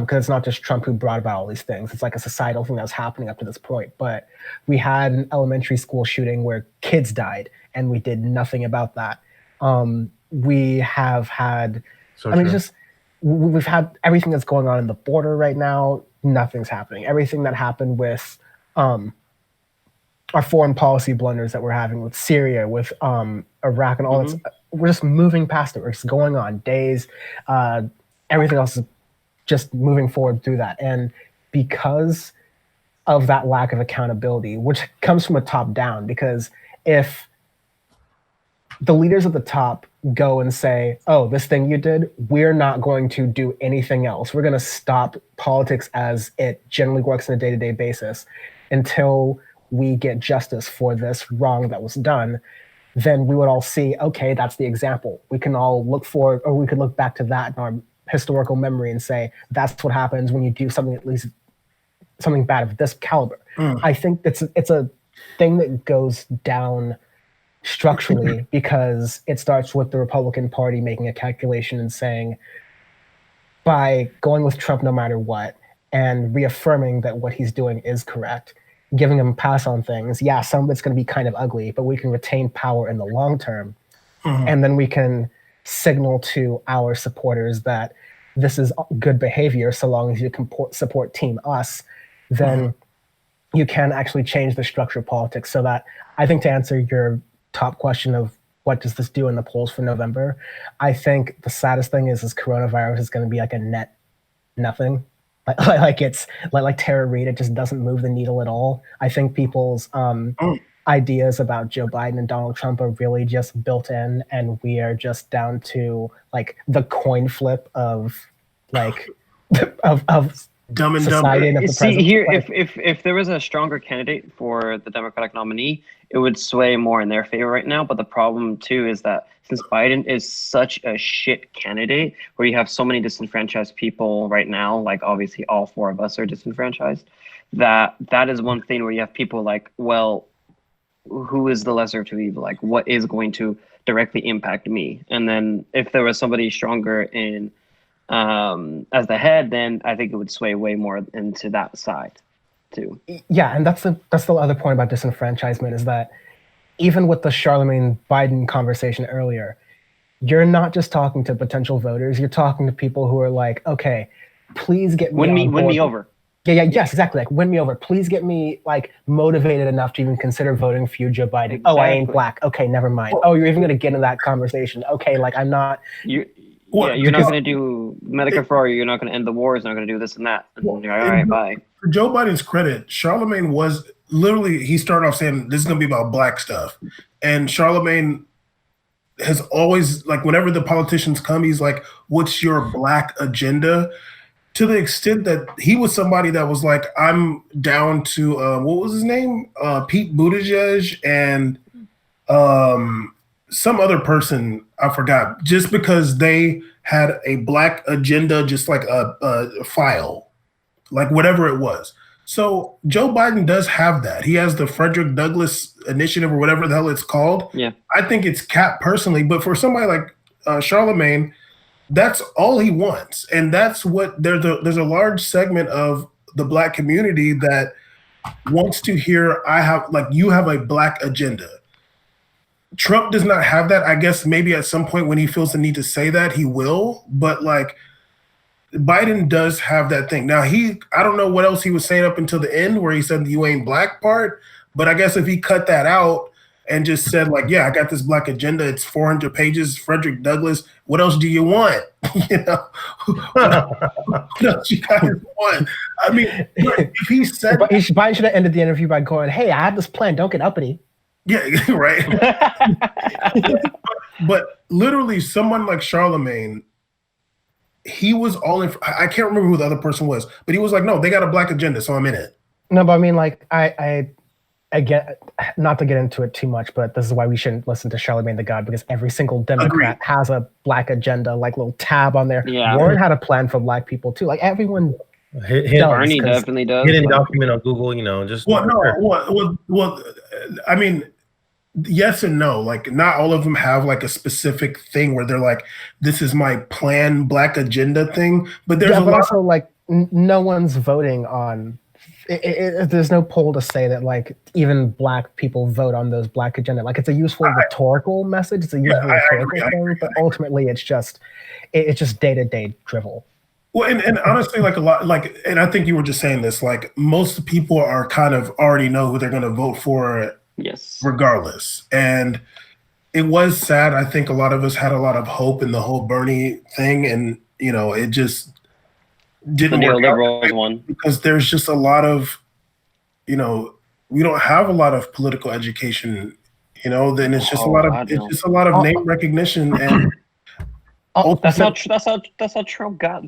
because it's not just Trump who brought about all these things. It's like a societal thing that was happening up to this point. But we had an elementary school shooting where kids died, and we did nothing about that. We have had, we've had everything that's going on in the border right now. Nothing's happening. Everything that happened with our foreign policy blunders that we're having with Syria, with Iraq, and all that. We're just moving past it. We're just going on days. Everything else is just moving forward through that. And because of that lack of accountability, which comes from a top down, because if the leaders at the top go and say, "Oh, this thing you did, we're not going to do anything else. We're going to stop politics as it generally works on a day-to-day basis until we get justice for this wrong that was done," then we would all see, okay, that's the example. We can all look forward, or we could look back to that in our historical memory and say, that's what happens when you do something, at least something bad of this caliber. I think it's a thing that goes down structurally because it starts with the Republican Party making a calculation and saying, by going with Trump no matter what and reaffirming that what he's doing is correct, giving him a pass on things, yeah, some of it's going to be kind of ugly, but we can retain power in the long term. And then we can signal to our supporters that this is good behavior so long as you can support Team Us, then you can actually change the structure of politics. So that, I think, to answer your top question of what does this do in the polls for November? I think the saddest thing is coronavirus is going to be like a net nothing. Like it's like Tara Reade, it just doesn't move the needle at all. I think people's ideas about Joe Biden and Donald Trump are really just built in, and we are just down to like the coin flip of like of Dumb and society and dumber. of the See president. here, Like, if there was a stronger candidate for the Democratic nominee, it would sway more in their favor right now. But the problem too is that since Biden is such a shit candidate, where you have so many disenfranchised people right now, like obviously all four of us are disenfranchised, that is one thing where you have people like, well, who is the lesser of two evil? Like, what is going to directly impact me? And then if there was somebody stronger in as the head, then I think it would sway way more into that side too. yeah, and that's the other point about disenfranchisement is that even with the Charlemagne Biden conversation earlier, you're not just talking to potential voters, you're talking to people who are like, okay, please get me Win me over. Yes, exactly. Like, win me over. Please get me like motivated enough to even consider voting for you, Joe Biden. Exactly. Oh, I ain't black. Okay, never mind. Oh, you're even gonna get in that conversation. Okay, like I'm not. You're not going to do Medicare for all. You're not going to end the wars. You're not going to do this and that. And you're like, all right, bye. For Joe Biden's credit, Charlemagne was literally, he started off saying this is going to be about black stuff. And Charlemagne has always, like, whenever the politicians come, he's like, what's your black agenda? To the extent that he was somebody that was like, I'm down to, what was his name? Pete Buttigieg and some other person, I forgot, just because they had a black agenda, just like a file, like whatever it was. So Joe Biden does have that. He has the Frederick Douglass Initiative or whatever the hell it's called. Yeah. I think it's cap personally, but for somebody like Charlemagne, that's all he wants. And that's what there's a large segment of the black community that wants to hear, you have a black agenda. Trump does not have that. I guess maybe at some point when he feels the need to say that, he will. But like Biden does have that thing. Now I don't know what else he was saying up until the end where he said the you ain't black part. But I guess if he cut that out and just said like, yeah, I got this black agenda. It's 400 pages. Frederick Douglass. What else do you want? What else you guys want? I mean, if he said, Biden should have ended the interview by going, "Hey, I have this plan. Don't get uppity." Yeah, right. but literally, someone like Charlemagne, he was all in. I can't remember who the other person was, but he was like, "No, they got a black agenda, so I'm in it." No, but I mean, like, I get, not to get into it too much, but this is why we shouldn't listen to Charlemagne the God, because every single Democrat has a black agenda, like little tab on there. Yeah. Warren had a plan for black people too. Like everyone. Bernie definitely does. Hidden document on Google, just. Well, I mean, yes and no. Like, not all of them have like a specific thing where they're like, "This is my plan, black agenda thing." But there's also like no one's voting on. There's no poll to say that like even black people vote on those black agenda. Like it's a useful rhetorical message. It's a useful rhetorical thing, but ultimately it's just day-to-day drivel. Well, and honestly, like a lot, like, and I think you were just saying this, like most people are kind of already know who they're going to vote for, yes, regardless. And it was sad. I think a lot of us had a lot of hope in the whole Bernie thing, and it just didn't work out one because there's just a lot of, we don't have a lot of political education. Then it's just a lot of name recognition and. That's how Trump got.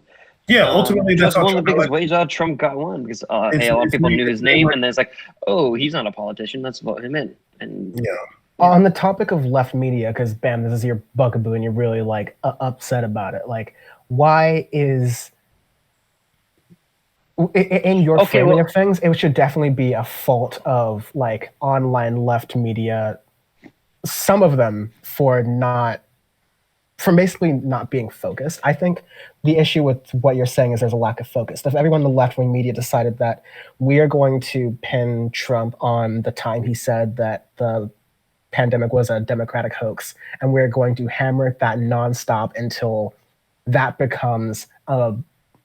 Yeah, ultimately that's one of the biggest ways Trump got one because a lot of people knew his name, and then it's like, oh, he's not a politician. Let's vote him in. And yeah. On the topic of left media, because bam, this is your bugaboo, and you're really like upset about it. Like, why is in your framing of things? It should definitely be a fault of like online left media. Some of them for basically not being focused. I think the issue with what you're saying is there's a lack of focus. If everyone in the left-wing media decided that we are going to pin Trump on the time he said that the pandemic was a Democratic hoax, and we're going to hammer that nonstop until that becomes a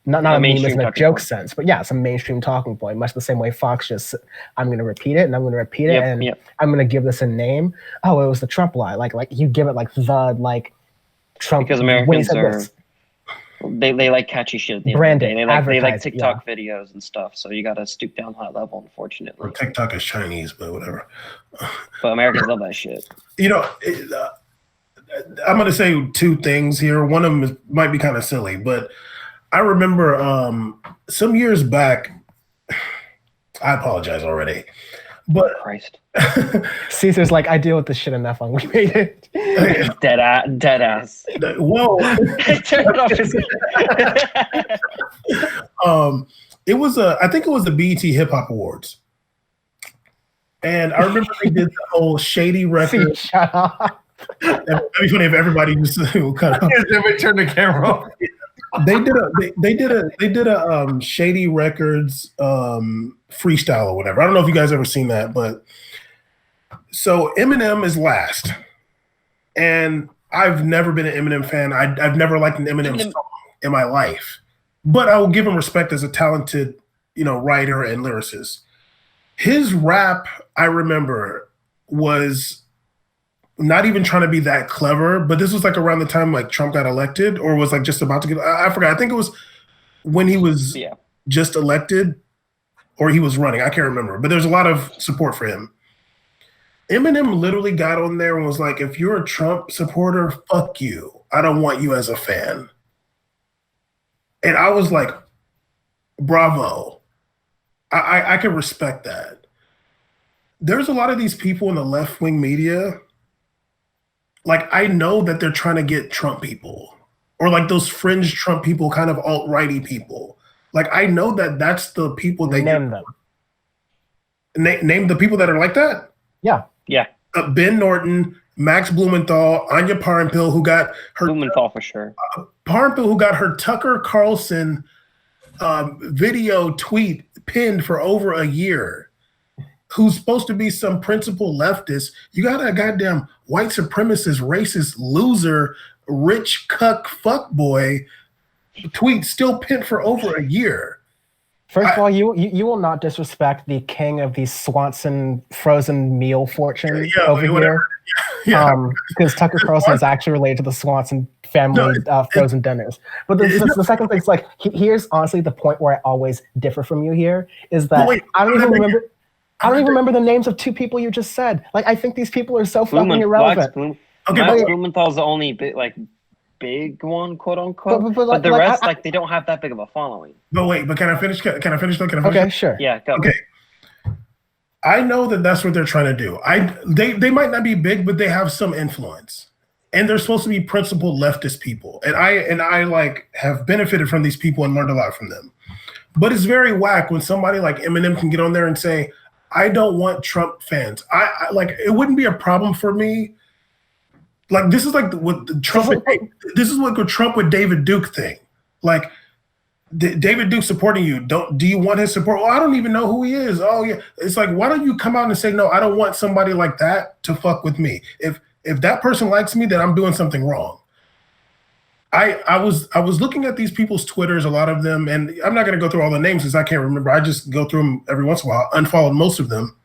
not a meme mainstream in a talking joke point. sense, but yeah, it's a mainstream talking point, much the same way Fox just, I'm going to repeat it and I'm going to repeat it and I'm going to give this a name. Oh, it was the Trump lie. Like you give it like the like Trump. Because Americans they like catchy shit at the end of the day. They like TikTok videos and stuff. So you got to stoop down to that level, unfortunately. Well, TikTok is Chinese, but whatever. But Americans love that shit. You know, I'm going to say two things here. One of them might be kind of silly, but I remember some years back, I apologize already, but Christ. Caesar's like, I deal with this shit enough on We Made It. Dead ass. Whoa. Turn it off his It was I think it was the BET Hip Hop Awards. And I remember they did the whole shady record. Shut up. That'd be funny if everybody just kind of turn the camera off. They did a Shady Records freestyle or whatever. I don't know if you guys ever seen that, but so Eminem is last, and I've never been an Eminem fan. I've never liked an Eminem song in my life, but I will give him respect as a talented, writer and lyricist. His rap, I remember, was not even trying to be that clever, but this was like around the time like Trump got elected or was like just about to get, I forgot. I think it was when he was just elected or he was running. I can't remember, but there's a lot of support for him. Eminem literally got on there and was like, if you're a Trump supporter, fuck you. I don't want you as a fan. And I was like, bravo. I can respect that. There's a lot of these people in the left-wing media. Like, I know that they're trying to get Trump people or like those fringe Trump people, kind of alt-righty people. Like, I know that that's the people they name them. Name the people that are like that? Yeah. Yeah. Ben Norton, Max Blumenthal, Anya Parampil, who got her Blumenthal for sure. Parampil, who got her Tucker Carlson video tweet pinned for over a year. Who's supposed to be some principled leftist. You got a goddamn white supremacist, racist, loser, rich cuck fuckboy tweet still pinned for over a year. First of all, you will not disrespect the king of the Swanson frozen meal fortune over here. Because Tucker Carlson is actually related to the Swanson family frozen dinners. But the second thing is like, here's honestly the point where I always differ from you here is that I don't even remember the names of two people you just said. Like, I think these people are so fucking irrelevant. Max Blumenthal's the only big one, quote unquote. But the rest, they don't have that big of a following. But can I finish? Can I finish? Okay, sure. Yeah, go. Okay. I know that that's what they're trying to do. They might not be big, but they have some influence, and they're supposed to be principled leftist people. And I like have benefited from these people and learned a lot from them. But it's very whack when somebody like Eminem can get on there and say, I don't want Trump fans. I like, it wouldn't be a problem for me. Like, this is like what Trump. This is what Trump with David Duke thing. Like, David Duke supporting you. Do you want his support? Oh, I don't even know who he is. Oh yeah, it's like, why don't you come out and say, no, I don't want somebody like that to fuck with me. If that person likes me, then I'm doing something wrong. I was looking at these people's Twitters, a lot of them, and I'm not going to go through all the names because I can't remember. I just go through them every once in a while, unfollowed most of them.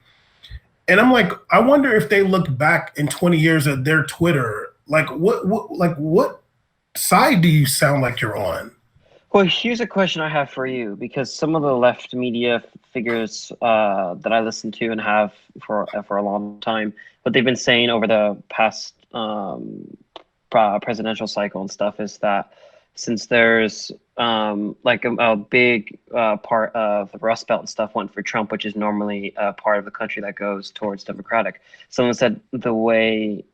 And I'm like, I wonder if they look back in 20 years at their Twitter, like what side do you sound like you're on? Well, here's a question I have for you, because some of the left media figures that I listen to and have for a long time, what they've been saying over the past presidential cycle and stuff is that since there's a big part of the Rust Belt and stuff went for Trump, which is normally a part of the country that goes towards Democratic. Someone said the way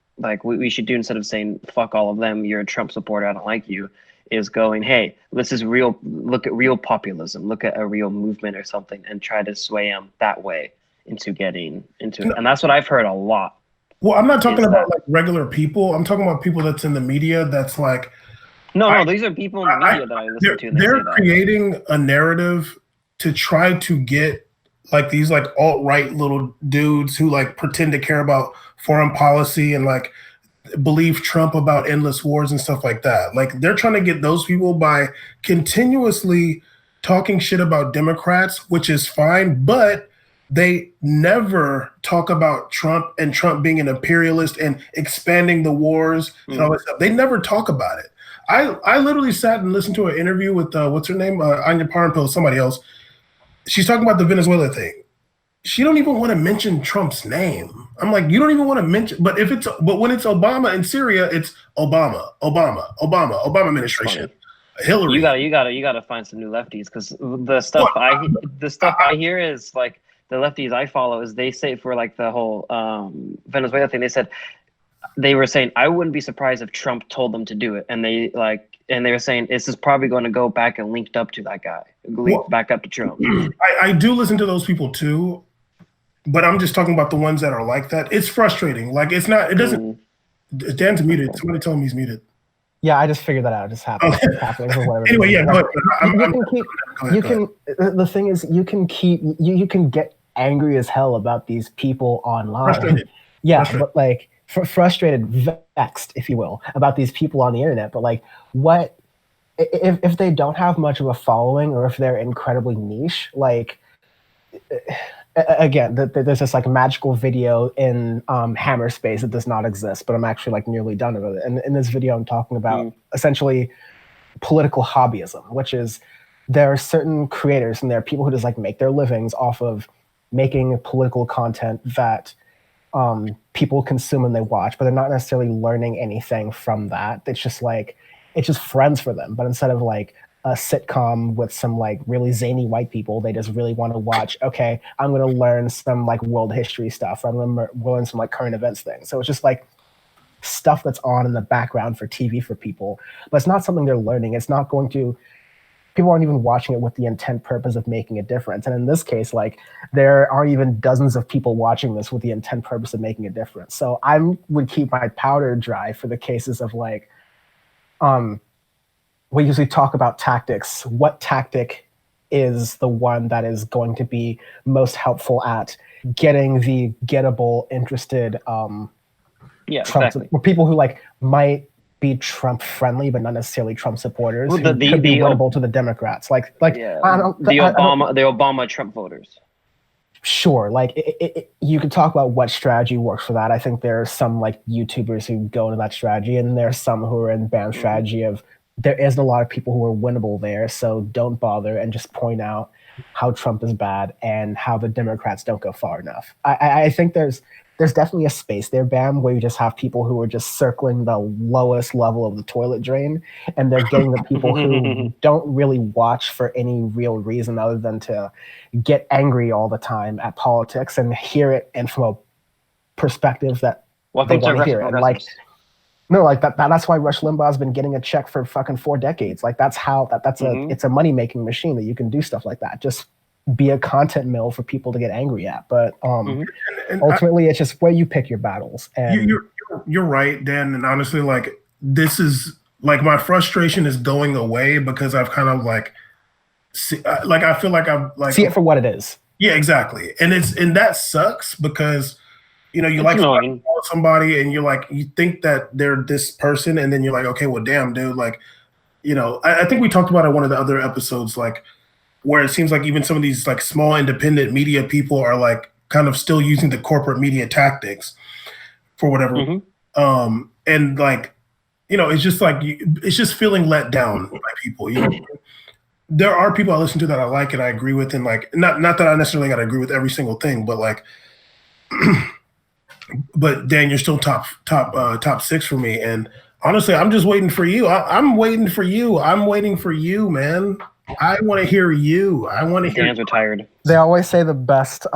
we should do, instead of saying fuck all of them, you're a Trump supporter, I don't like you, is going, hey, this is real, look at real populism, look at a real movement or something and try to sway them that way into getting into it. And that's what I've heard a lot. Well, I'm not talking about like regular people. I'm talking about people that's in the media that's like, no, these are people in the media that I listen to. And they're creating a narrative to try to get like these like alt-right little dudes who like pretend to care about foreign policy and like believe Trump about endless wars and stuff like that. Like they're trying to get those people by continuously talking shit about Democrats, which is fine, but they never talk about Trump and Trump being an imperialist and expanding the wars and all that stuff. They never talk about it. I literally sat and listened to an interview with what's her name, Anya Parnpil, somebody else. She's talking about the Venezuela thing. She don't even want to mention Trump's name. I'm like, you don't even want to mention, but when it's Obama in Syria, it's Obama administration. Hillary. You gotta find some new lefties, because the stuff I hear is like the lefties I follow is they say for like the whole Venezuela thing. They were saying I wouldn't be surprised if Trump told them to do it, and they were saying this is probably going to go back and linked up to that guy, back up to Trump. I do listen to those people too, but I'm just talking about the ones that are like that. It's frustrating. Like it doesn't. Dan's muted. Somebody tell him he's muted. Yeah, I just figured that out. It just happened. Happening or whatever. Anyway, yeah, go ahead. The thing is, you can get angry as hell about these people online. Frustrated. Yeah, but like frustrated, vexed, if you will, about these people on the internet. But like, what if they don't have much of a following, or if they're incredibly niche? Like, again, there's this like magical video in Hammer Space that does not exist, but I'm actually like nearly done with it. And in this video, I'm talking about essentially political hobbyism, which is there are certain creators and there are people who just like make their livings off of making political content that people consume and they watch, but they're not necessarily learning anything from that. It's just friends for them. But instead of like a sitcom with some like really zany white people, they just really want to watch, okay, I'm going to learn some like world history stuff, or I'm going to learn some like current events things. So it's just like stuff that's on in the background for TV for people, but it's not something they're learning. It's not going to, people aren't even watching it with the intent purpose of making a difference. And in this case, like there are even dozens of people watching this with the intent purpose of making a difference. So I would keep my powder dry for the cases of like, we usually talk about tactics. What tactic is the one that is going to be most helpful at getting the gettable, interested Trump, exactly. people who like might be Trump friendly, but not necessarily Trump supporters, who could be winnable to the Democrats. The Obama Trump voters. Sure, like you could talk about what strategy works for that. I think there are some like YouTubers who go into that strategy, and there are some who are in BAM strategy of there isn't a lot of people who are winnable there, so don't bother and just point out how Trump is bad and how the Democrats don't go far enough. I think there's definitely a space there, Bam, where you just have people who are just circling the lowest level of the toilet drain, and they're getting the people who don't really watch for any real reason other than to get angry all the time at politics and hear it and from a perspective that they want to hear it. And like, no, like that's why Rush Limbaugh's been getting a check for fucking 4 decades. Like that's how it's a money-making machine that you can do stuff like that. Just be a content mill for people to get angry at. But ultimately, it's just where you pick your battles. And you're right, Dan. And honestly, like this is like my frustration is going away because I've kind of like, I feel like I've like see it for what it is. Yeah, exactly. And that sucks because you like somebody and you think that they're this person, and then you're like, okay, well, damn, dude, like, I think we talked about it in one of the other episodes, like where it seems like even some of these like small independent media people are like kind of still using the corporate media tactics for whatever. And like, it's just like, it's just feeling let down by people, There are people I listen to that I like and I agree with, and like, not that I necessarily got to agree with every single thing, but like, but Dan, you're still top 6 for me. And honestly, I'm just waiting for you. I'm waiting for you. I'm waiting for you, man. I want to hear you. I want to hear. Hands are tired. They always say the best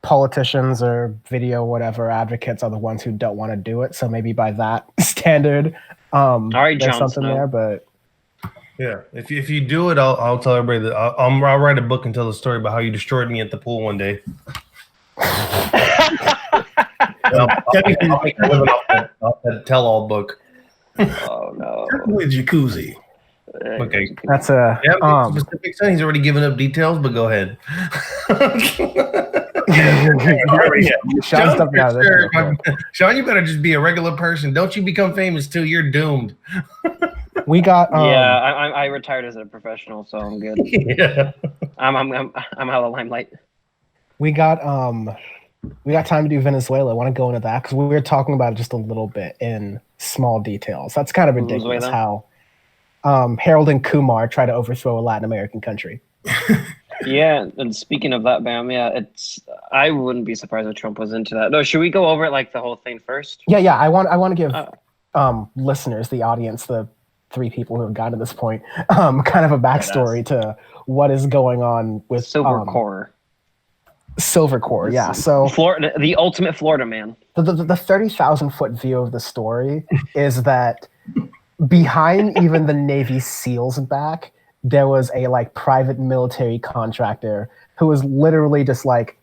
politicians or video whatever advocates are the ones who don't want to do it. So maybe by that standard, all right, there's something there. But yeah, if you do it, I'll tell everybody that I'll write a book and tell the story about how you destroyed me at the pool one day. I'll make a living off that tell-all book. Oh no! With jacuzzi. Okay, that's a specific thing. He's already given up details, but go ahead. Sean's up now. Sean, you better just be a regular person. Don't you become famous too. You're doomed. We got I retired as a professional, so I'm good. Yeah. I'm out of the limelight. We got time to do Venezuela. I want to go into that because we were talking about it just a little bit in small details. That's kind of ridiculous how Harold and Kumar try to overthrow a Latin American country. Yeah, and speaking of that, Bam, I wouldn't be surprised if Trump was into that. No, should we go over like the whole thing first? Yeah. I want to give listeners, the audience, the 3 people who have gotten to this point, kind of a backstory to what is going on with Silvercorp. Silvercorp, yeah. So Florida, the ultimate Florida man. The 30,000-foot view of the story is that behind even the Navy SEALs back, there was a like private military contractor who was literally just like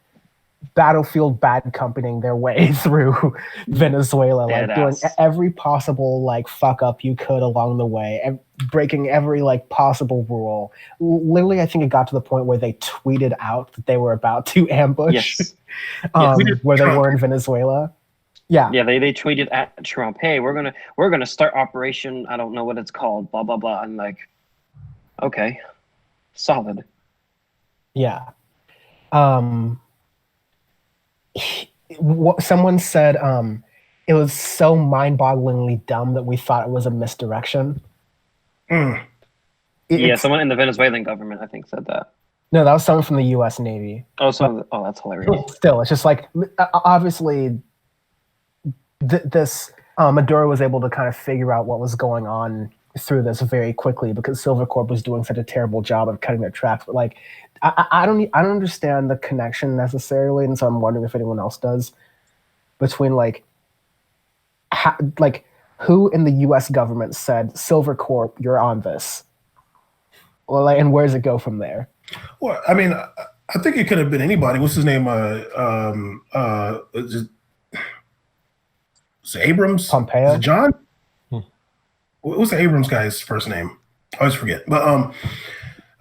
battlefield bad companying their way through Venezuela, like doing every possible like fuck up you could along the way, breaking every like possible rule. Literally, I think it got to the point where they tweeted out that they were about to ambush where they were in Venezuela. Yeah, they tweeted at Trump, "Hey, we're gonna start Operation, I don't know what it's called, blah blah blah," and like, okay, solid. Yeah. Someone said it was so mind-bogglingly dumb that we thought it was a misdirection. Someone in the Venezuelan government, I think, said that. No, that was someone from the U.S. Navy. That's hilarious. Still, it's just like, obviously, this Maduro was able to kind of figure out what was going on through this very quickly because Silvercorp was doing such a terrible job of cutting their tracks. But like, I don't understand the connection necessarily, and so I'm wondering if anyone else does, between like who in the U.S. government said Silvercorp, you're on this, well, like, and where does it go from there? Well, I mean, I think it could have been anybody. What's his name? Is it Abrams? Pompeo? Is it John? What's the Abrams guy's first name? I always forget. But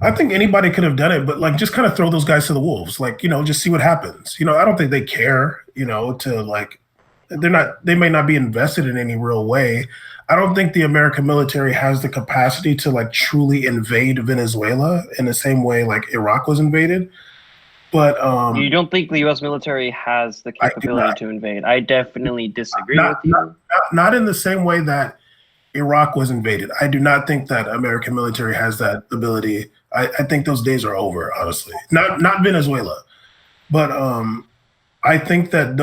I think anybody could have done it, but like just kind of throw those guys to the wolves. Like, just see what happens. I don't think they care, to like, they may not be invested in any real way. I don't think the American military has the capacity to like truly invade Venezuela in the same way like Iraq was invaded. But you don't think the U.S. military has the capability to invade? I definitely disagree with you. Not in the same way that Iraq was invaded. I do not think that American military has that ability. I think those days are over, honestly. Not Venezuela, but I think that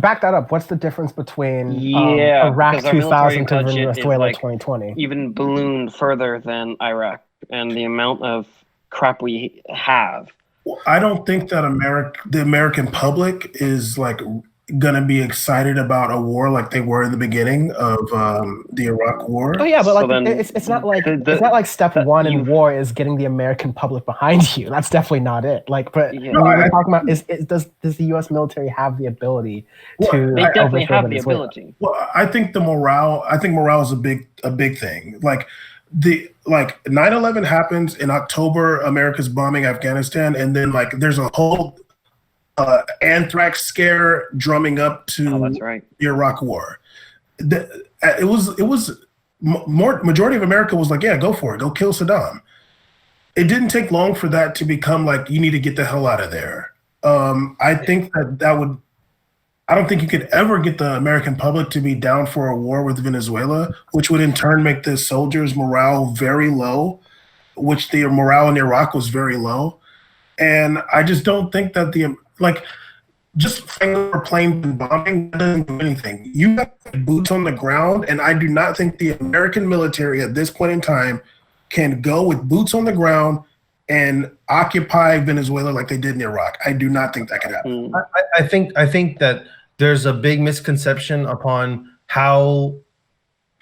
back that up. What's the difference between Iraq 2000 to Venezuela 2020? Even ballooned further than Iraq, and the amount of crap we have. I don't think that the American public is like gonna be excited about a war like they were in the beginning of the Iraq War. Oh yeah, but like it's not like step one in war is getting the American public behind you. That's definitely not it. Like, but we're talking about does the U.S. military have the ability to? They definitely have the ability. Well, I think morale is a big thing. Like 9/11 happens in October. America's bombing Afghanistan, and then like there's a whole anthrax scare drumming up to the Iraq War. It was majority of America was like, yeah, go for it, go kill Saddam. It didn't take long for that to become like, you need to get the hell out of there. I think I don't think you could ever get the American public to be down for a war with Venezuela, which would in turn make the soldiers' morale very low, which the morale in Iraq was very low. And I just don't think that just flying over planes and bombing doesn't do anything. You have boots on the ground, and I do not think the American military at this point in time can go with boots on the ground and occupy Venezuela like they did in Iraq. I do not think that could happen. I think that there's a big misconception upon how.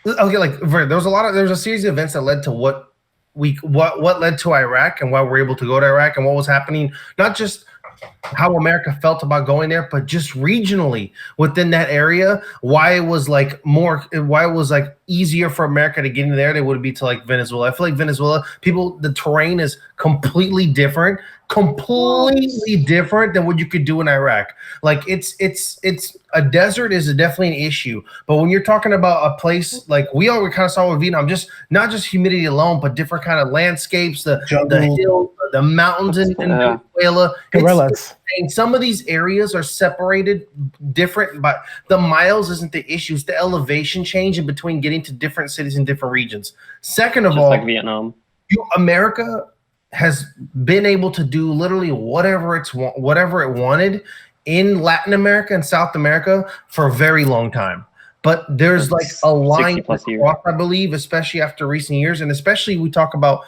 Okay, like there's a series of events that led to what led to Iraq and why we're able to go to Iraq and what was happening, not just how America felt about going there, but just regionally within that area, why it was like easier for America to get in there than it would be to like Venezuela. I feel like Venezuela, the terrain is completely different than what you could do in Iraq. Like it's a desert is definitely an issue, but when you're talking about a place like we already kind of saw with Vietnam, just not just humidity alone, but different kind of landscapes, the hills, the mountains in Venezuela. Some of these areas are separated different, but the miles isn't the issue. It's the elevation change in between getting to different cities in different regions. Second of all, like Vietnam, America has been able to do literally whatever it wanted in Latin America and South America for a very long time. But there's like a line across, I believe, especially after recent years, and especially we talk about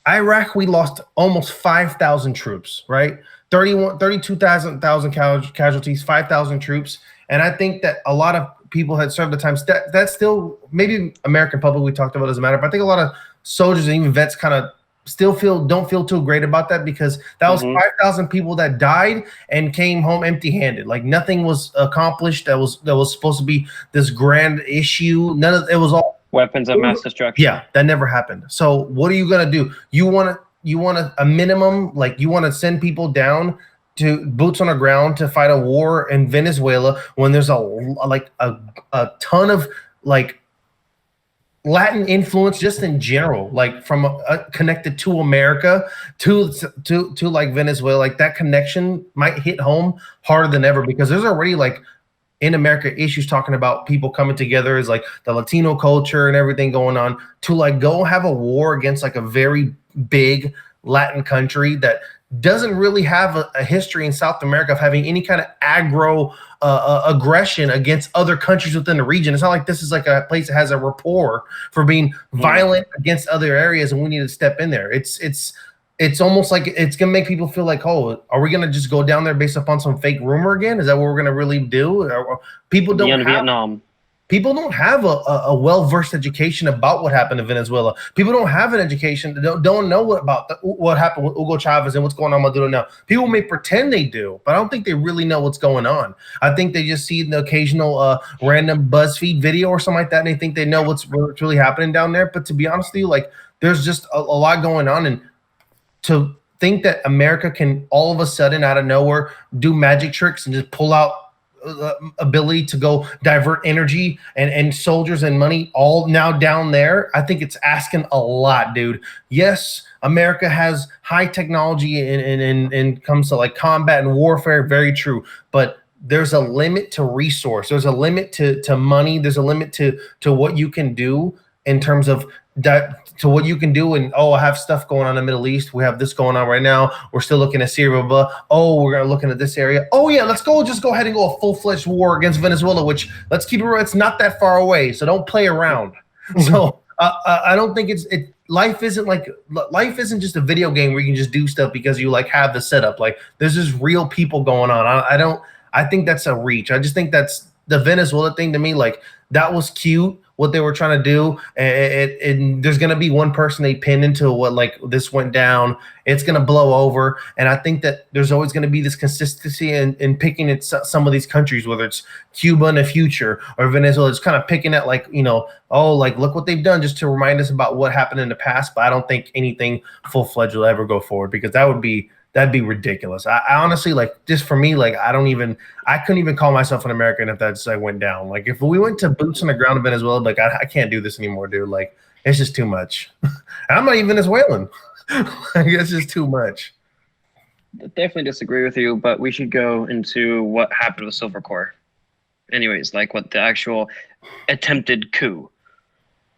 Iraq. We lost almost 5,000 troops, right? 32,000 casualties, 5,000 troops. And I think that a lot of people had served the times. That's still maybe American public we talked about doesn't matter, but I think a lot of soldiers and even vets kind of still don't feel too great about that, because that was 5,000 people that died and came home empty-handed. Like nothing was accomplished that was supposed to be this grand issue. It was all weapons of mass destruction. Yeah, that never happened. So what are you gonna do? You want a minimum, like you want to send people down to boots on the ground to fight a war in Venezuela when there's a ton of like Latin influence just in general, like from connected to America to like Venezuela. Like that connection might hit home harder than ever, because there's already like in America issues talking about people coming together as like the Latino culture and everything going on, to like go have a war against like a very big Latin country that doesn't really have a history in South America of having any kind of aggression against other countries within the region. It's not like this is like a place that has a rapport for being violent against other areas, and we need to step in there. It's almost like it's gonna make people feel like, oh, are we gonna just go down there based upon some fake rumor again? Is that what we're gonna really do? People don't have Vietnam. People don't have a well-versed education about what happened in Venezuela. People don't have an education, don't know what happened with Hugo Chavez and what's going on in Maduro now. People may pretend they do, but I don't think they really know what's going on. I think they just see the occasional random BuzzFeed video or something like that, and they think they know what's really happening down there. But to be honest with you, like there's just a lot going on, and to think that America can all of a sudden out of nowhere do magic tricks and just pull out ability to go divert energy and soldiers and money all now down there, I think it's asking a lot, dude. Yes, America has high technology and comes to like combat and warfare, very true, but there's a limit to resource, there's a limit to money, there's a limit to what you can do in terms of that, to what you can do. And I have stuff going on in the Middle East, we have this going on right now, we're still looking at Syria, but we're gonna looking at this area. Let's go ahead and go a full-fledged war against Venezuela, which, let's keep it real, it's not that far away, so don't play around. So I don't think life isn't just a video game where you can just do stuff because you like have the setup. Like there's just real people going on. I think that's a reach. I just think that's the Venezuela thing to me. Like that was cute, what they were trying to do, and there's gonna be one person they pin into what like this went down. It's gonna blow over, and I think that there's always gonna be this consistency in picking at some of these countries, whether it's Cuba in the future or Venezuela. It's kind of picking at like like look what they've done just to remind us about what happened in the past. But I don't think anything full-fledged will ever go forward, because that'd be ridiculous. I honestly, like, just for me, like, I couldn't even call myself an American if that's like went down. Like if we went to boots on the ground in Venezuela, like I can't do this anymore, dude. Like it's just too much. I'm not even Venezuelan. Like it's just too much. Definitely disagree with you, but we should go into what happened with Silvercorp. Anyways, like what the actual attempted coup.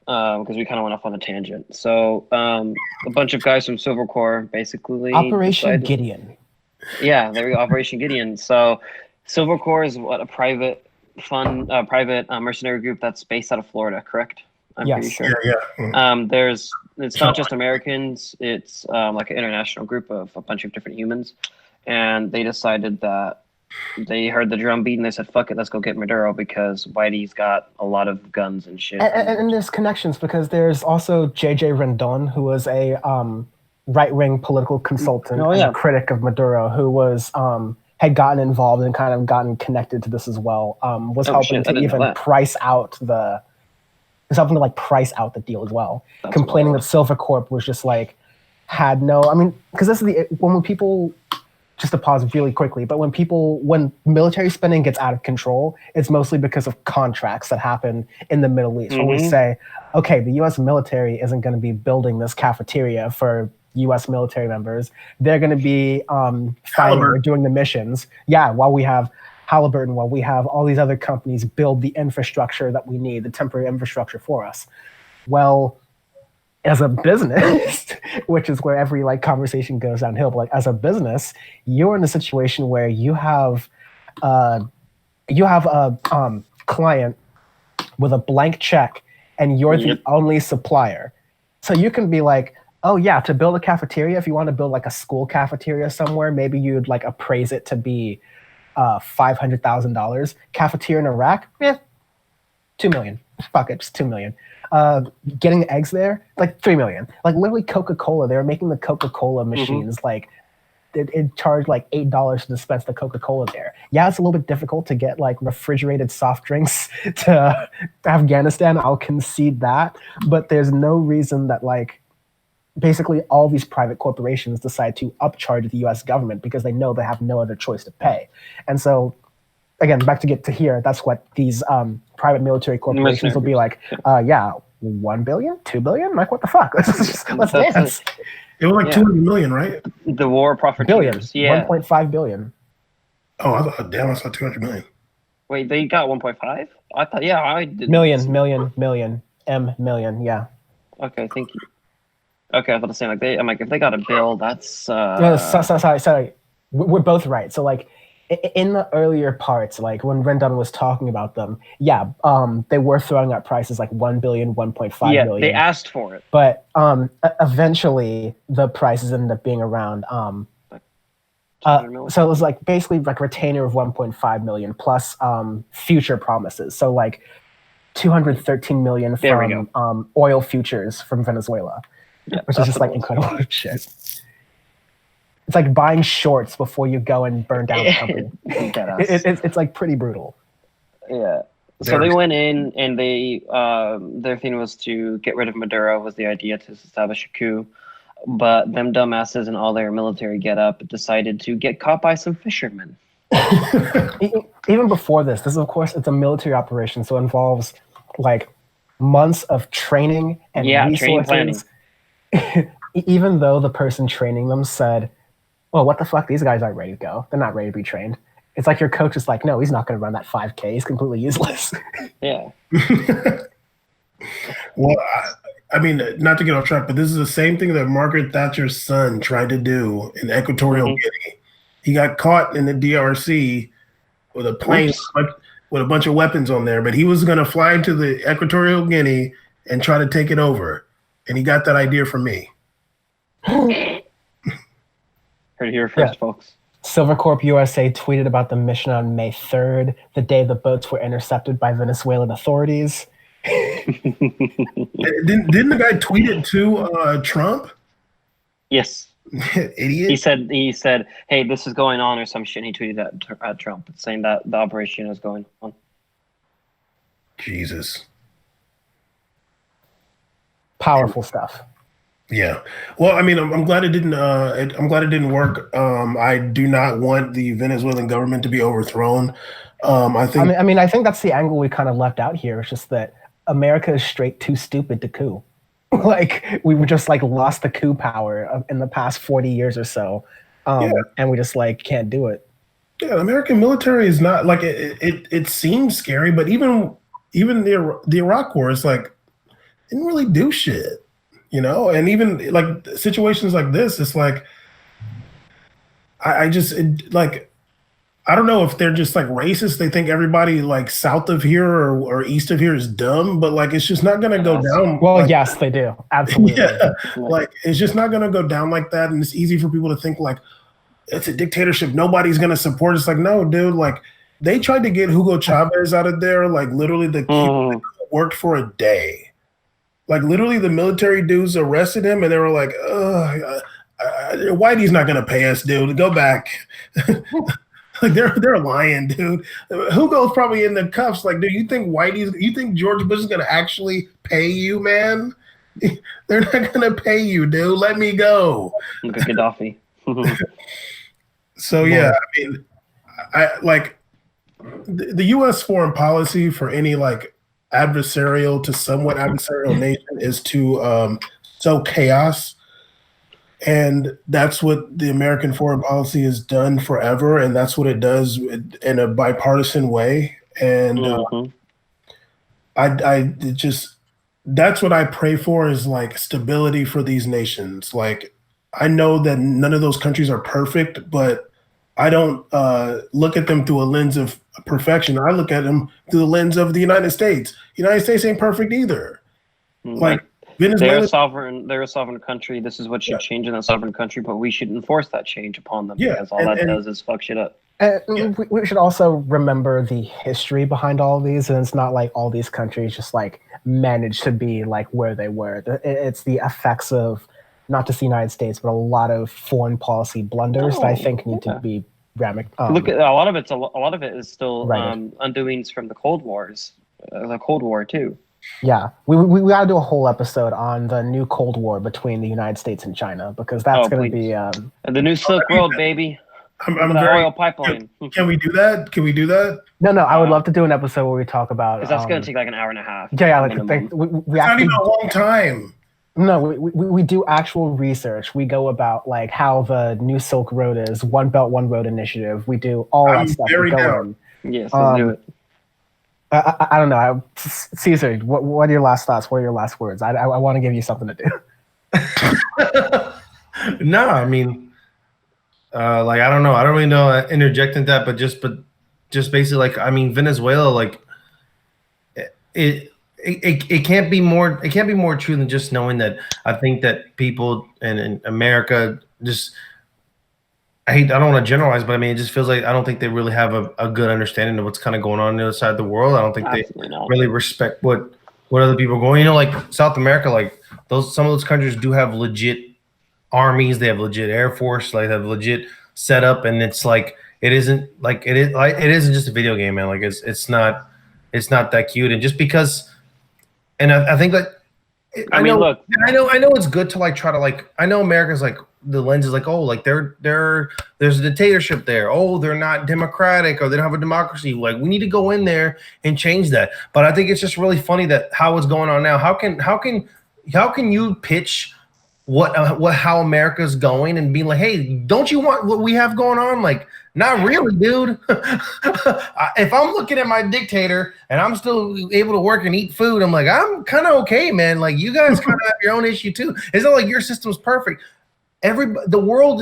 Because we kind of went off on a tangent. So a bunch of guys from Silvercorp basically Operation Gideon. Yeah, there we go, Operation Gideon. So Silvercorp is a private mercenary group that's based out of Florida, correct? I'm pretty sure. Yeah. It's not just Americans. It's like an international group of a bunch of different humans, and they decided that they heard the drum beat and they said, fuck it, let's go get Maduro because Whitey's got a lot of guns and shit. And there's connections, because there's also J.J. Rendon, who was a right-wing political consultant and critic of Maduro, who was had gotten involved and kind of gotten connected to this as well, was helping to even price out the something to like price out the deal as well. That's Complaining wild. that Silvercorp was just like had no. I mean, because this is when people. Just to pause really quickly, but when military spending gets out of control, it's mostly because of contracts that happen in the Middle East. When we say, okay, the U.S. military isn't going to be building this cafeteria for U.S. military members. They're going to be fighting or doing the missions. Yeah, while we have Halliburton, while we have all these other companies build the infrastructure that we need, the temporary infrastructure for us. Well, as a business, which is where every like conversation goes downhill, but like as a business, you're in a situation where you have a client with a blank check and you're the only supplier. So you can be like, oh yeah, to build a cafeteria, if you want to build like a school cafeteria somewhere, maybe you'd like appraise it to be $500,000. Cafeteria in Iraq, $2 million. Fuck it, just $2 million. Getting eggs there, like $3 million. Like literally Coca-Cola, they were making the Coca-Cola machines like it charged like $8 to dispense the Coca-Cola there. Yeah, it's a little bit difficult to get like refrigerated soft drinks to Afghanistan. I'll concede that, but there's no reason that like basically all these private corporations decide to upcharge the U.S. government because they know they have no other choice to pay. And so again, back to get to here, that's what these private military corporations will be like, yeah, 1 billion, 2 billion? Like, what the fuck? Let's dance. It was like 200 million, right? The war profiteers. Yeah. 1.5 billion. Oh, I thought, damn, I saw 200 million. Wait, they got 1.5? I thought, yeah, I did. Million, yeah. Okay, thank you. Okay, I thought the same. Like, I'm like, if they got a bill, that's. No, sorry. We're both right. So, like, in the earlier parts, like when Rendon was talking about them, yeah, they were throwing out prices like 1 billion, 1.5 billion. They asked for it. But eventually the prices ended up being around. So it was like basically like retainer of 1.5 million plus future promises. So like 213 million from oil futures from Venezuela, which is just like incredible shit. It's like buying shorts before you go and burn down the company. It's like pretty brutal. Yeah. So they went in and they their thing was to get rid of Maduro was the idea to establish a coup. But them dumbasses and all their military get up decided to get caught by some fishermen. Even before this is of course it's a military operation, so it involves like months of training and resources. Even though the person training them said, well, what the fuck? These guys aren't ready to go. They're not ready to be trained. It's like your coach is like, no, he's not going to run that 5K. He's completely useless. Yeah. Well, I mean, not to get off track, but this is the same thing that Margaret Thatcher's son tried to do in Equatorial Guinea. He got caught in the DRC with a plane with a bunch of weapons on there, but he was going to fly to the Equatorial Guinea and try to take it over. And he got that idea from me. Heard it here first, folks. Silvercorp USA tweeted about the mission on May 3rd, the day the boats were intercepted by Venezuelan authorities. Didn't the guy tweet it to Trump? Yes. Idiot. He said, hey, this is going on or some shit. He tweeted at Trump saying that the operation is going on. Jesus. Powerful stuff. Yeah. Well, I mean, I'm glad it didn't. I'm glad it didn't work. I do not want the Venezuelan government to be overthrown. I think that's the angle we kind of left out here. It's just that America is straight too stupid to coup. Like we were just like lost the coup power in the past 40 years or so, and we just like can't do it. Yeah, the American military is not like it seems scary, but even the Iraq War is like didn't really do shit. You know, and even like situations like this, it's like, I don't know if they're just like racist. They think everybody like south of here or east of here is dumb, but like, it's just not going to go down. Well, like, yes, they do. Absolutely. Yeah. Like, it's just not going to go down like that. And it's easy for people to think like, it's a dictatorship. Nobody's going to support. It's like, no, dude, like they tried to get Hugo Chavez out of there. Like literally the worked for a day. Like literally the military dudes arrested him and they were like, Whitey's not going to pay us, dude. Go back. Like they're lying, dude. Hugo's probably in the cuffs. Like, dude, you think George Bush is gonna actually pay you, man? They're not gonna pay you, dude. Let me go. Look at Gaddafi. So yeah, I mean, I like the U.S. foreign policy for any like adversarial to somewhat adversarial nation is to sow chaos. And that's what the American foreign policy has done forever, and that's what it does in a bipartisan way. And that's what I pray for, is like stability for these nations. Like, I know that none of those countries are perfect, but I don't look at them through a lens of perfection. I look at them through the lens of the United States. The United States ain't perfect either. Like, Venezuela, they're a sovereign country. This is what should change in that sovereign country, but we should enforce that change upon them, because all that does is fuck shit up. We should also remember the history behind all of these, and it's not like all these countries just like managed to be like where they were. It's the effects of not just the United States, but a lot of foreign policy blunders that I think need to be look at a lot of it is still undoings from the Cold Wars, the Cold War too. Yeah, we got to do a whole episode on the new Cold War between the United States and China, because that's going to be the new Silk Road, baby. I'm very oil pipeline. Can we do that? Can we do that? No. I would love to do an episode where we talk about. Because that's going to take like an hour and a half. Yeah. Like, we not even a long time. No, we do actual research. We go about like how the new Silk Road is, One Belt, One Road initiative. We do all that stuff. Very down. Yes, let's do it. I don't know. Caesar, what are your last thoughts? What are your last words? I want to give you something to do. No, I mean, like, I don't know. I don't really know interject in that, but just basically, like, I mean, Venezuela, like, it can't be more. It can't be more true than just knowing that. I think that people in America just. I don't want to generalize, but I mean, it just feels like I don't think they really have a good understanding of what's kind of going on the other side of the world. I don't think they really respect what other people are going. You know, like South America, like some of those countries do have legit armies. They have legit air force. Like, they have legit setup, and it's like it isn't just a video game, man. Like, it's not that cute. And just because, and I think that I know it's good to like try to like. I know America's like. The lens is like, oh, like there's a dictatorship there. Oh, they're not democratic, or they don't have a democracy. Like, we need to go in there and change that. But I think it's just really funny that how it's going on now. How can you pitch how America's going and be like, hey, don't you want what we have going on? Like, not really, dude. If I'm looking at my dictator and I'm still able to work and eat food, I'm like, I'm kind of okay, man. Like, you guys kind of have your own issue too. It's not like your system's perfect. The world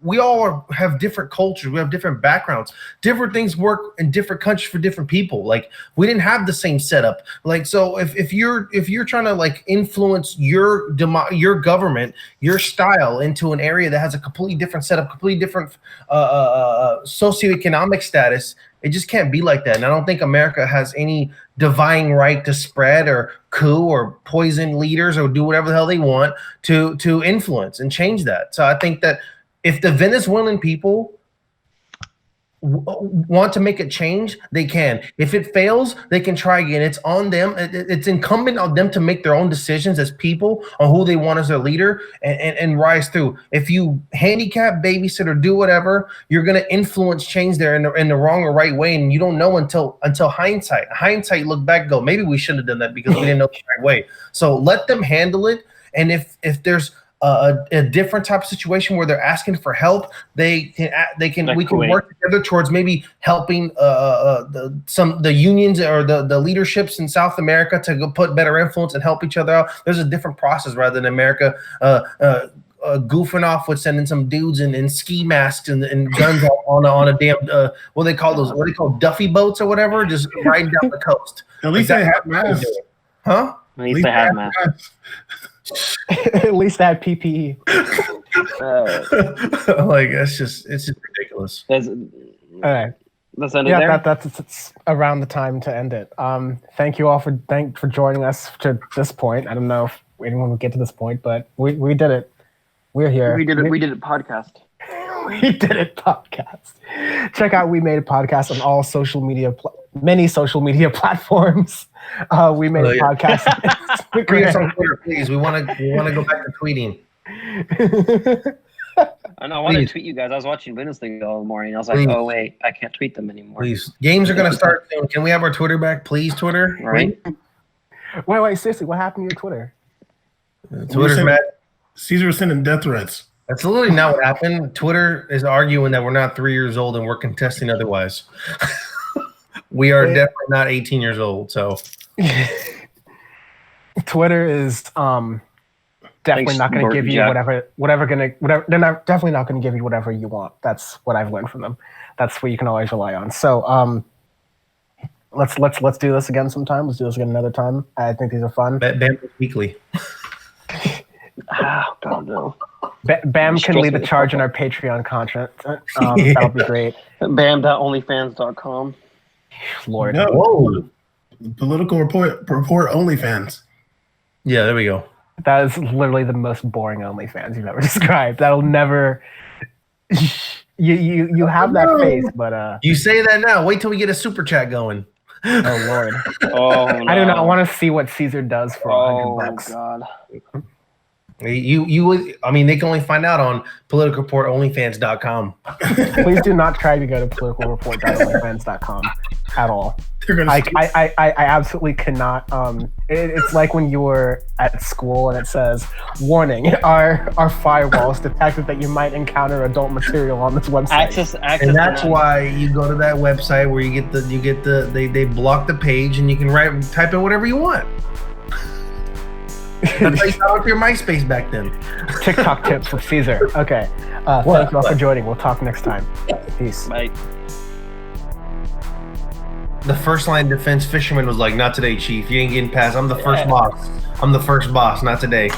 we all have different cultures. We have different backgrounds. Different things work in different countries for different people. Like, we didn't have the same setup. Like, so if you're trying to like influence your government, your style into an area that has a completely different setup, completely different socioeconomic status, it just can't be like that. And I don't think America has any divine right to spread or coup or poison leaders or do whatever the hell they want to influence and change that. So I think that if the Venezuelan people want to make a change, they can. If it fails, they can try again. It's on them. It's incumbent on them to make their own decisions as people on who they want as their leader and rise through. If you handicap, babysit, or do whatever, you're going to influence change there in the wrong or right way, and you don't know until hindsight. Hindsight, look back, go, maybe we shouldn't have done that because we didn't know the right way. So let them handle it, and if there's a different type of situation where they're asking for help, we can work together towards maybe helping the unions or the leaderships in South America to go put better influence and help each other out. There's a different process rather than America goofing off with sending some dudes in ski masks and guns on a damn what they call Duffy boats or whatever, just riding down the coast. At least they have masks, huh? At least they have masks. At least that PPE. Like, it's just ridiculous. All right. Let's end it there. That's around the time to end it. Thank you all for joining us to this point. I don't know if anyone will get to this point, but we did it. We're here. We did it podcast. We Did It podcast. Check out We Made It podcast on all social media, many social media platforms. We Made It podcast. Tweet us on Twitter, please. We want to go back to tweeting. I know. I want to tweet you guys. I was watching Bundesliga all morning. I was like, oh wait, I can't tweet them anymore. Please. Games are going to start soon. Can we have our Twitter back, please, Twitter? Right. Wait, seriously, what happened to your Twitter? Twitter's mad. Caesar was sending death threats. That's literally not what happened. Twitter is arguing that we're not 3 years old and we're contesting otherwise. We are definitely not 18 years old. So Twitter is definitely not going to give you whatever. They're not definitely not going to give you whatever you want. That's what I've learned from them. That's what you can always rely on. So let's do this again sometime. Let's do this again another time. I think these are fun. Bam weekly. Oh God, no. Bam can lead the charge in our Patreon content. That'll be great. Bam.onlyfans.com. Lord. No. Whoa. Political report OnlyFans. Yeah, there we go. That is literally the most boring OnlyFans you've ever described. That'll never. You have that face, but you say that now. Wait till we get a super chat going. Oh Lord. Oh, no. I do not want to see what Caesar does for $100. God. You I mean, they can only find out on politicalreportonlyfans.com. Please do not try to go to politicalreport.onlyfans.com at all. I absolutely cannot. It's like when you were at school and it says, "Warning: our firewalls detected that you might encounter adult material on this website." Access and that's why you go to that website where they block the page and you can type in whatever you want. That's how you got up your MySpace back then. TikTok tips with Caesar. Okay. Thank you all for joining. We'll talk next time. Peace. Bye. The first line defense fisherman was like, "Not today, Chief. You ain't getting past. I'm the first boss. I'm the first boss. Not today."